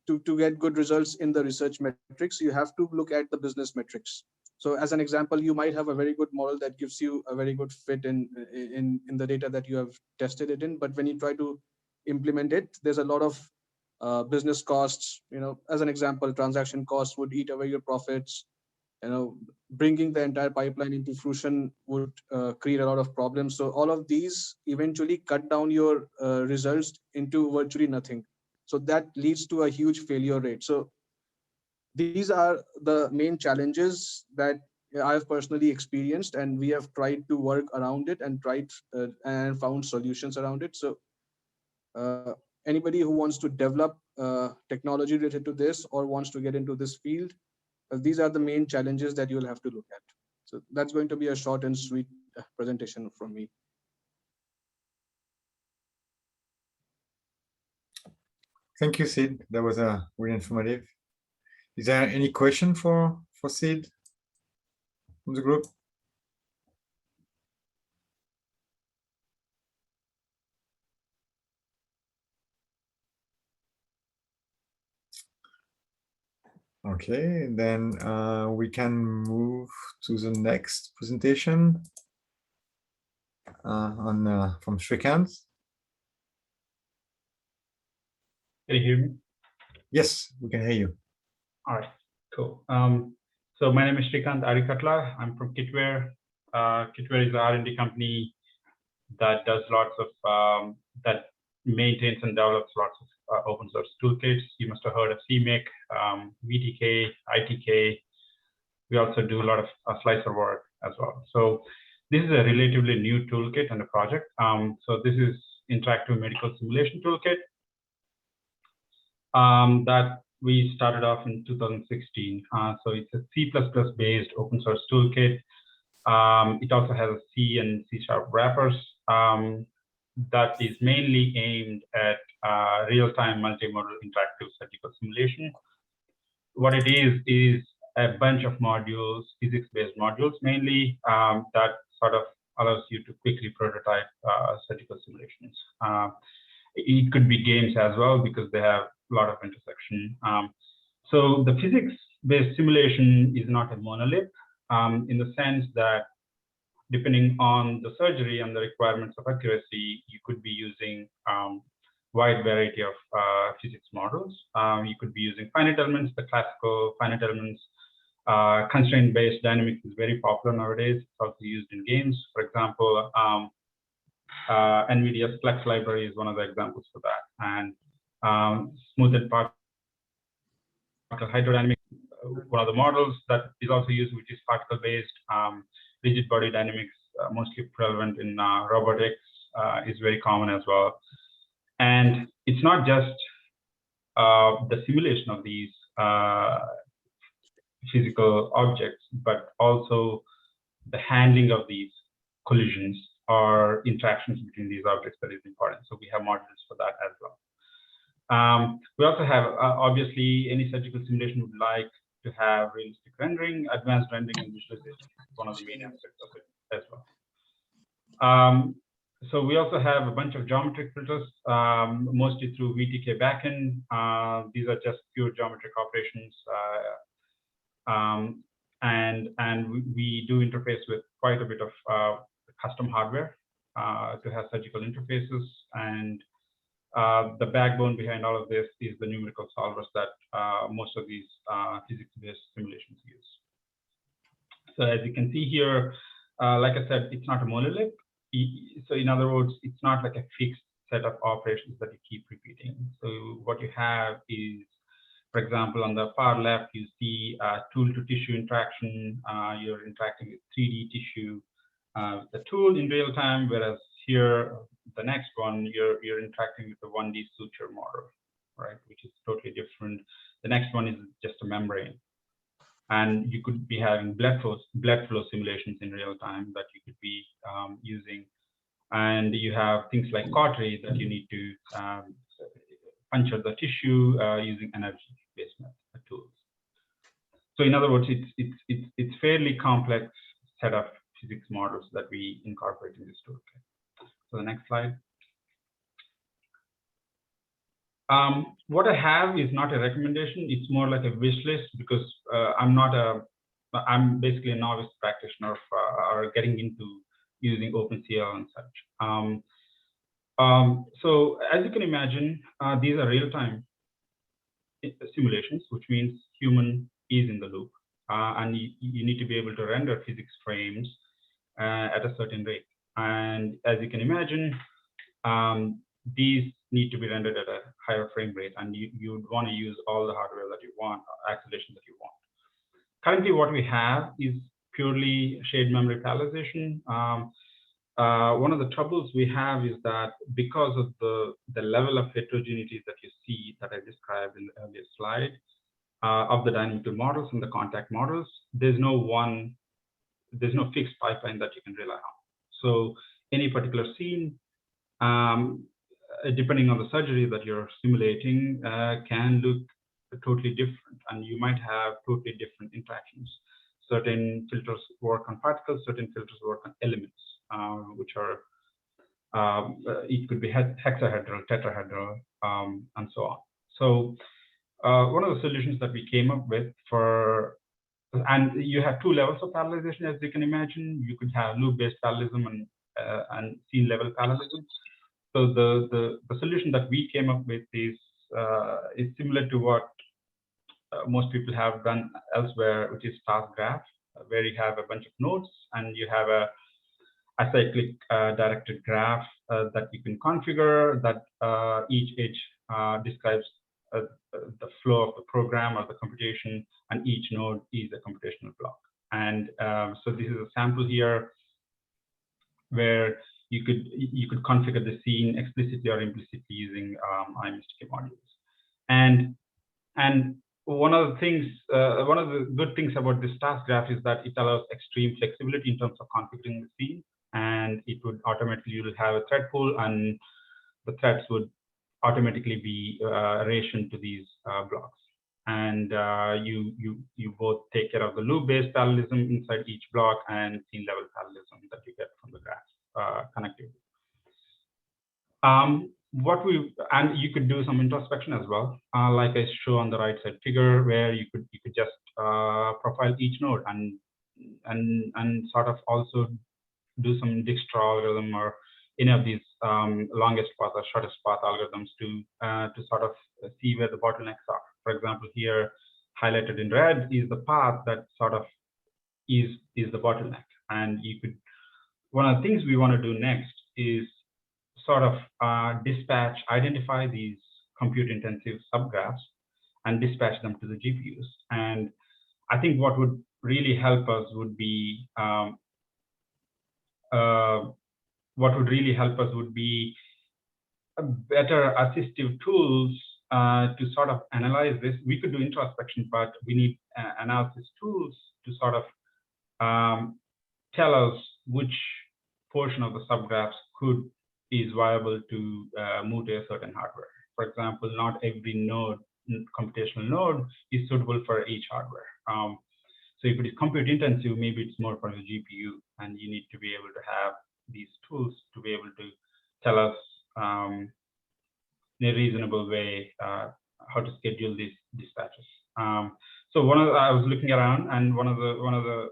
to get good results in the research metrics. You have to look at the business metrics. So as an example, you might have a very good model that gives you a very good fit in the data that you have tested it in. But when you try to implement it, there's a lot of business costs. As an example, transaction costs would eat away your profits. Bringing the entire pipeline into fruition would create a lot of problems. So all of these eventually cut down your results into virtually nothing. So that leads to a huge failure rate. So these are the main challenges that I've personally experienced, and we have tried to work around it and and found solutions around it. So anybody who wants to develop technology related to this or wants to get into this field, these are the main challenges that you'll have to look at. So that's going to be a short and sweet presentation from me. Thank you, Sid. That was really informative. Is there any question for Sid from the group? Okay, then we can move to the next presentation from Shrikant. Can you hear me? Yes, we can hear you. All right, cool. So my name is Shrikant Arikatla. I'm from Kitware. Kitware is an R&D company that does lots of, that maintains and develops lots of open source toolkits. You must have heard of CMake, VTK, ITK. We also do a lot of slicer work as well. So this is a relatively new toolkit and a project. So this is interactive medical simulation toolkit that we started off in 2016. So it's a C++ based open source toolkit. It also has a C and C# wrappers that is mainly aimed at real-time multimodal interactive surgical simulation. What it is a bunch of modules, physics-based modules mainly, that sort of allows you to quickly prototype surgical simulations. It could be games as well because they have a lot of intersection. So the physics-based simulation is not a monolith in the sense that depending on the surgery and the requirements of accuracy, you could be using wide variety of physics models. You could be using finite elements, the classical finite elements. Constraint-based dynamics is very popular nowadays. It's also used in games. For example, NVIDIA's Flex library is one of the examples for that. And smoothed particle hydrodynamics, one of the models that is also used, which is particle-based. Rigid body dynamics, mostly prevalent in robotics, is very common as well. And it's not just the simulation of these physical objects, but also the handling of these collisions or interactions between these objects that is important. So we have modules for that as well. We also have, obviously, any surgical simulation would like to have realistic rendering, advanced rendering, and visualization. One of the main aspects of it as well. So we also have a bunch of geometric filters, mostly through VTK backend. These are just pure geometric operations. And we do interface with quite a bit of custom hardware to have surgical interfaces. And the backbone behind all of this is the numerical solvers that most of these physics-based simulations use. So as you can see here, like I said, it's not a monolith. So in other words, it's not like a fixed set of operations that you keep repeating. So what you have is, for example, on the far left, you see tool to tissue interaction. You're interacting with 3D tissue with the tool in real time, whereas here, the next one, you're interacting with the 1D suture model, right, which is totally different. The next one is just a membrane. And you could be having blood flow simulations in real time that you could be using. And you have things like cautery that you need to puncture the tissue using energy-based tools. So in other words, it's fairly complex set of physics models that we incorporate in this toolkit. So the next slide. What I have is not a recommendation. It's more like a wish list, because I'm basically a novice practitioner or getting into using OpenCL and such. So as you can imagine, these are real-time simulations, which means human is in the loop, and you need to be able to render physics frames at a certain rate. And as you can imagine, these need to be rendered at a higher frame rate, and you would want to use all the hardware that you want, acceleration that you want. Currently, what we have is purely shared memory parallelization. One of the troubles we have is that because of the level of heterogeneity that you see that I described in the earlier slide of the dynamical models and the contact models, there's no fixed pipeline that you can rely on. So any particular scene, depending on the surgery that you're simulating, can look totally different, and you might have totally different interactions. Certain filters work on particles, certain filters work on elements, which are, it could be hexahedral, tetrahedral, and so on. So one of the solutions that we came up with and you have two levels of parallelization, as you can imagine. You could have loop-based parallelism and scene-level parallelism. So the solution that we came up with is similar to what most people have done elsewhere, which is task graph, where you have a bunch of nodes and you have a acyclic directed graph that you can configure, that each edge describes the flow of the program or the computation, and each node is a computational block. And so this is a sample here where you could configure the scene explicitly or implicitly using IMSTK modules. And one of the good things about this task graph is that it allows extreme flexibility in terms of configuring the scene, and it would automatically, you will have a thread pool, and the threads would automatically be rationed to these blocks. And you both take care of the loop-based parallelism inside each block and scene-level parallelism that you get from the graph connectivity. And you could do some introspection as well, like I show on the right side figure, where you could just profile each node and sort of also do some Dijkstra algorithm or any of these longest path or shortest path algorithms to sort of see where the bottlenecks are. For example, here highlighted in red is the path that sort of is the bottleneck. And you could, one of the things we want to do next is sort of identify these compute-intensive subgraphs and dispatch them to the GPUs. And I think what would really help us would be better assistive tools to sort of analyze this. We could do introspection, but we need analysis tools to sort of tell us which portion of the subgraphs is viable to move to a certain hardware. For example, not every node, computational node, is suitable for each hardware. So if it is compute intensive, maybe it's more for the GPU, and you need to be able to have these tools to be able to tell us in a reasonable way how to schedule these dispatches. So I was looking around, and one of the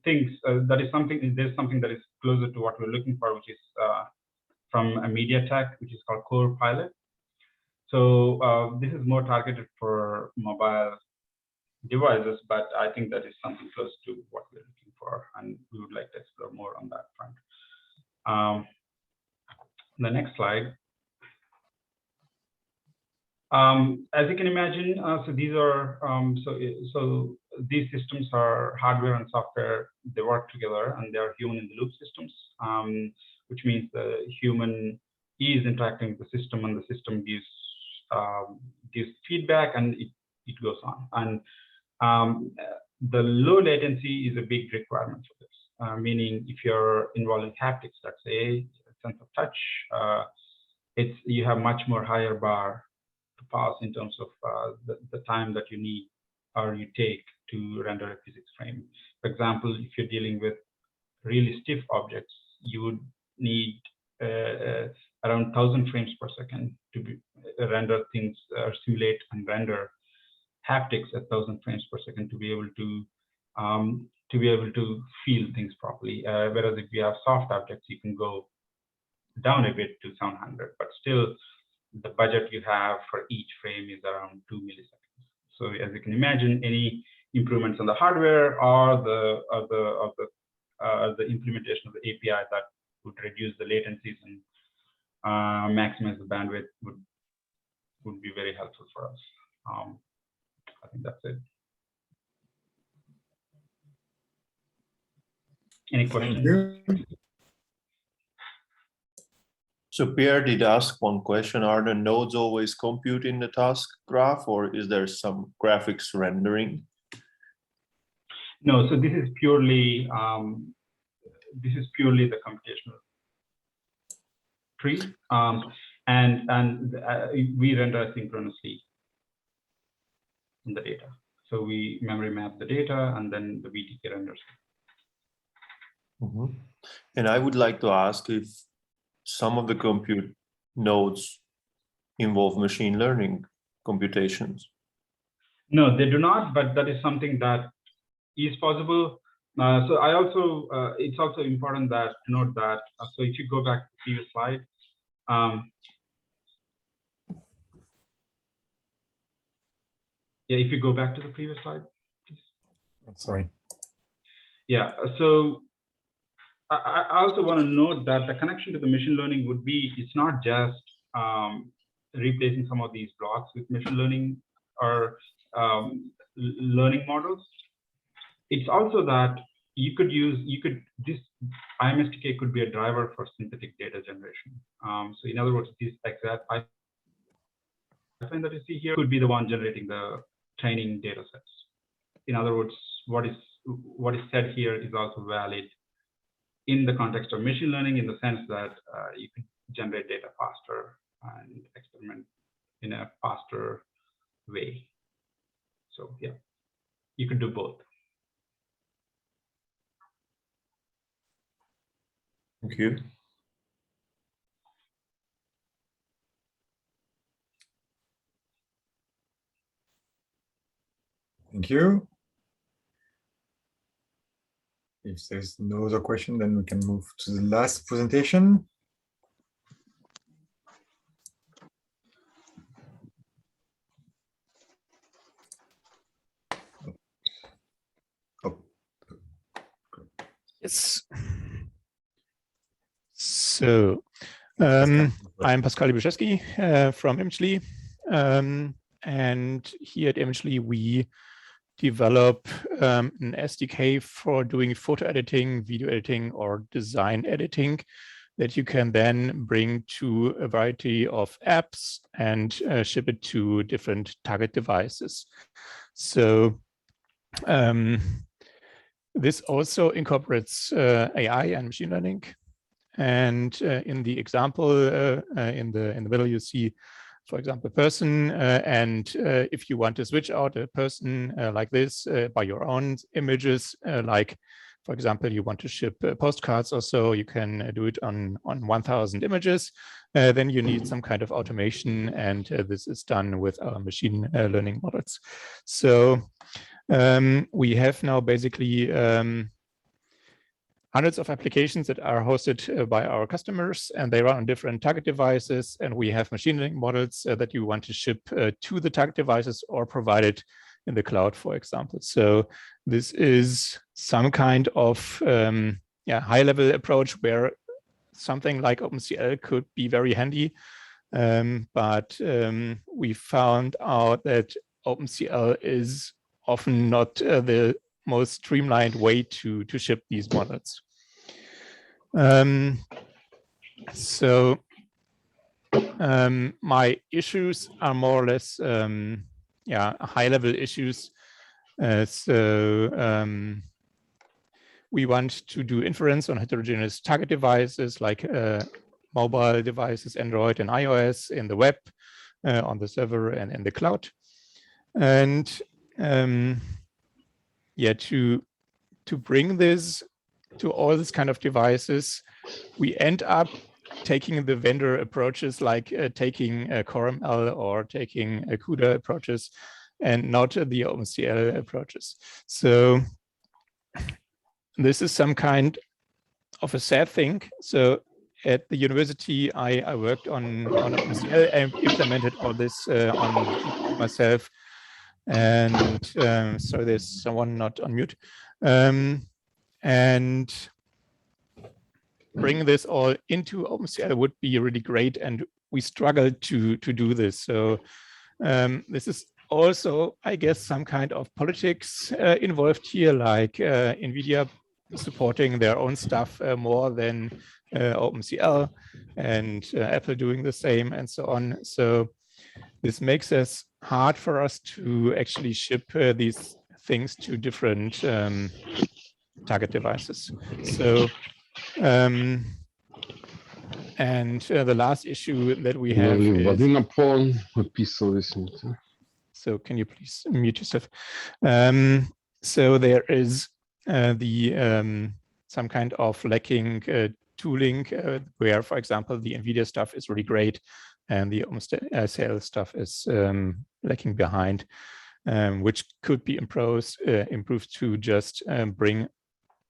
things there's something that is closer to what we're looking for, which is from a MediaTek, which is called Core Pilot. So this is more targeted for mobile devices, but I think that is something close to what we're looking for, and we would like to explore more on that front. The next slide. As you can imagine, so these are so these systems are hardware and software. They work together, and they are human-in-the-loop systems, which means the human is interacting with the system, and the system gives feedback, and it goes on. And the low latency is a big requirement for this. Meaning, if you're involving haptics, let's say sense of touch, you have much more higher bar to pass in terms of the time that you need or you take to render a physics frame. For example, if you're dealing with really stiff objects, you would need around 1,000 frames per second to render things or simulate and render haptics at 1,000 frames per second to be able to feel things properly. Whereas if you have soft objects, you can go down a bit to 700, but still the budget you have for each frame is around 2 milliseconds. So as you can imagine, any improvements on the hardware or the implementation of the API that would reduce the latencies and maximize the bandwidth would be very helpful for us. I think that's it. Any questions? So Pierre did ask one question: are the nodes always compute in the task graph, or is there some graphics rendering? No, so this is purely the computational tree, and we render asynchronously in the data. So we memory map the data, and then the VTK renders. Mm-hmm. And I would like to ask if some of the compute nodes involve machine learning computations. No, they do not, but that is something that is possible. So I also, it's also important that to note that, so if you go back to the previous slide, yeah, if you go back to the previous slide, please. Sorry. Yeah, so I also want to note that the connection to the machine learning would be, it's not just replacing some of these blocks with machine learning or learning models. It's also that this IMSTK could be a driver for synthetic data generation. So in other words, this exact pipeline that you see here could be the one generating the training data sets. In other words, what is said here is also valid in the context of machine learning, in the sense that you can generate data faster and experiment in a faster way. So yeah, you could do both. Thank you. Thank you. If there's no other question, then we can move to the last presentation. Yes. So I'm Pascal Libuszewski from Imagely. And here at Imagely, we develop an SDK for doing photo editing, video editing, or design editing that you can then bring to a variety of apps and ship it to different target devices. So this also incorporates AI and machine learning. And in the example in the middle, you see, for example, a person. And if you want to switch out a person like this by your own images, like, for example, you want to ship postcards or so, you can do it on 1,000 images. Then you need some kind of automation, and this is done with our machine learning models. So we have now basically hundreds of applications that are hosted by our customers, and they run on different target devices. And we have machine learning models that you want to ship to the target devices or provide it in the cloud, for example. So this is some kind of high-level approach where something like OpenCL could be very handy. But we found out that OpenCL is often not the most streamlined way to ship these models. So my issues are more or less high-level issues. We want to do inference on heterogeneous target devices like mobile devices, Android and iOS, in the web, on the server and in the cloud. And yeah, to bring this to all this kind of devices, we end up taking the vendor approaches, like taking CoreML or taking CUDA approaches, and not the OpenCL approaches. So this is some kind of a sad thing. So at the university, I worked on OpenCL and implemented all this on myself. And so there's someone not on mute. And bring this all into OpenCL would be really great. And we struggled to do this. So this is also, I guess, some kind of politics involved here, like NVIDIA supporting their own stuff more than OpenCL, and Apple doing the same, and so on. So this makes it hard for us to actually ship these things to different target devices. So and the last issue that we have is, so can you please mute yourself? So there is some kind of lacking tooling where, for example, the NVIDIA stuff is really great and the OpenCL stuff is lacking behind, which could be improved to just bring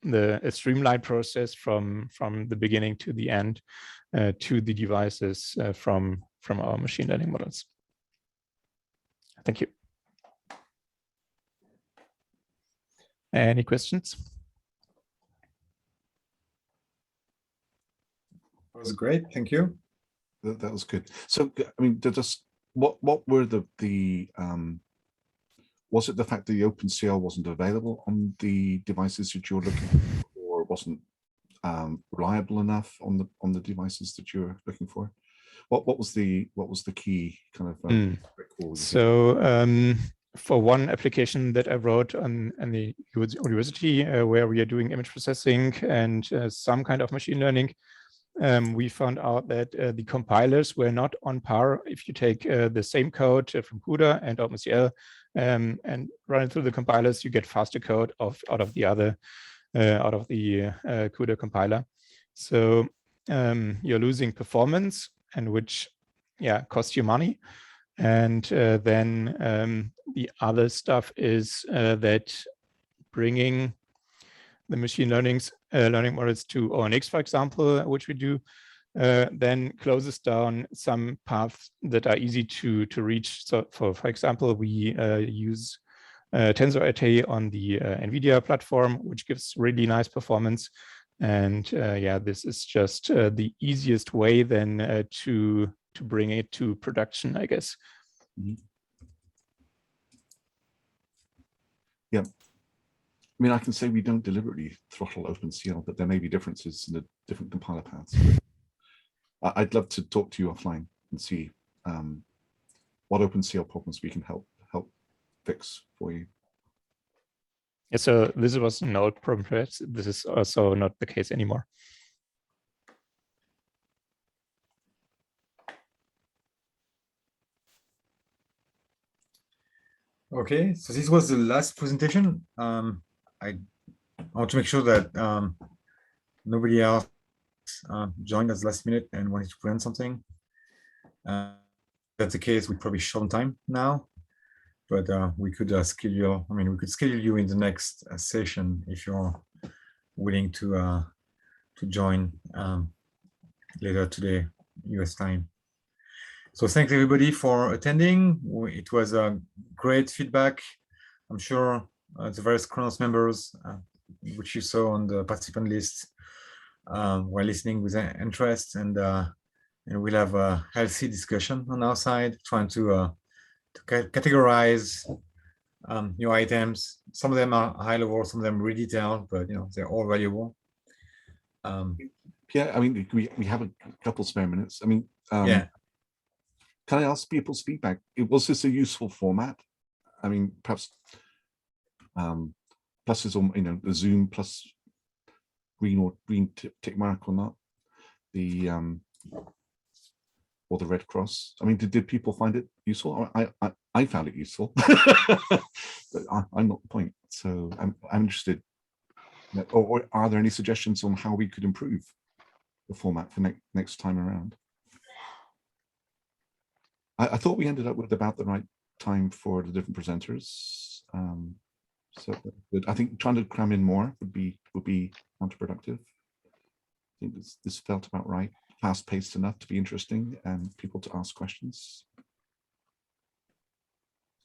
a streamlined process from the beginning to the end to the devices from our machine learning models. Thank you. Any questions? That was great. Thank you. That was good. So, I mean, just what were the was it the fact that the OpenCL wasn't available on the devices that you're looking for, or wasn't reliable enough on the devices that you're looking for? What was the key kind of? So for one application that I wrote on the university where we are doing image processing and some kind of machine learning, we found out that the compilers were not on par. If you take the same code from CUDA and OpenCL and run it through the compilers, you get faster code out of the CUDA compiler. So you're losing performance, and which costs you money. And then the other stuff is that bringing the machine learning models to ONX, for example, which we do, then closes down some paths that are easy to reach. So for example, we use TensorRT on the NVIDIA platform, which gives really nice performance. And this is just the easiest way then to bring it to production, I guess. Mm-hmm. Yeah. I mean, I can say we don't deliberately throttle OpenCL, but there may be differences in the different compiler paths. I'd love to talk to you offline and see what OpenCL problems we can help fix for you. Yeah, so this was an old problem. This is also not the case anymore. Okay, so this was the last presentation. I want to make sure that nobody else joined us last minute and wanted to present something. If that's the case, we probably short time now, but we could schedule. I mean, we could schedule you in the next session if you're willing to join later today, US time. So thanks everybody for attending. It was a great feedback. I'm sure the various Khronos members, which you saw on the participant list, were listening with interest, and we'll have a healthy discussion on our side, trying to categorize your items. Some of them are high level, some of them really detailed, but they're all valuable. Yeah, I mean, we have a couple spare minutes. I mean, can I ask people's feedback? Was this a useful format? I mean, perhaps pluses or the Zoom plus green tick mark or not, or the red cross. I mean, did people find it useful? I I found it useful, but I'm not the point. So I'm interested. Or are there any suggestions on how we could improve the format for next time around? I thought we ended up with about the right time for the different presenters. So I think trying to cram in more would be counterproductive. I think this felt about right, fast-paced enough to be interesting and people to ask questions.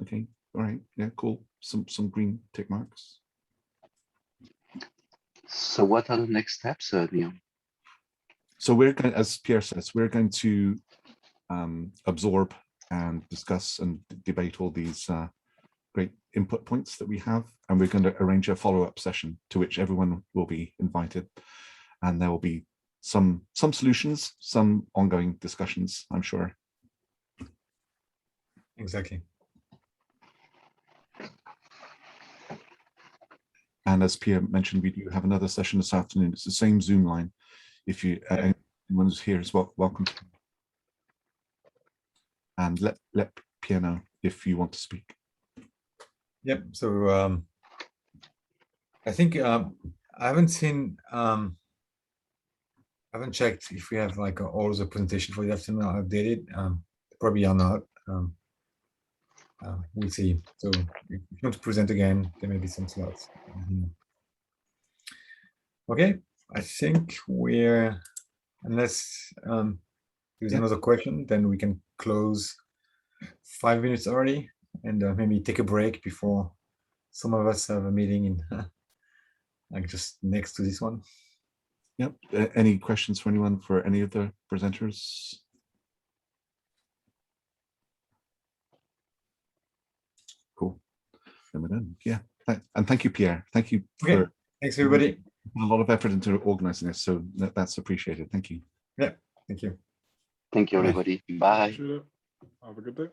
Okay, all right, yeah, cool. Some green tick marks. So what are the next steps, Neil? So we're going, as Pierre says, we're going to absorb and discuss and debate all these great input points that we have, and we're going to arrange a follow-up session to which everyone will be invited, and there will be some solutions, some ongoing discussions, I'm sure. Exactly. And as Pierre mentioned, we do have another session this afternoon. It's the same Zoom line. If you anyone's here as well, welcome. And let Pierre know if you want to speak. Yep. So I think I haven't seen, I haven't checked if we have like all the presentation for the afternoon are updated. Probably are not. We'll see. So if you want to present again, there may be some slots. Okay, I think we're, unless there's another question, then we can close 5 minutes early and maybe take a break before some of us have a meeting in like just next to this one. Yep. Any questions for anyone for any of the presenters? Cool. Then we're done. Yeah. And thank you, Pierre. Thank you. Okay. Thanks, everybody. A lot of effort into organizing this, so that's appreciated. Thank you. Yeah. Thank you. Thank you, everybody. Bye. Have a good day.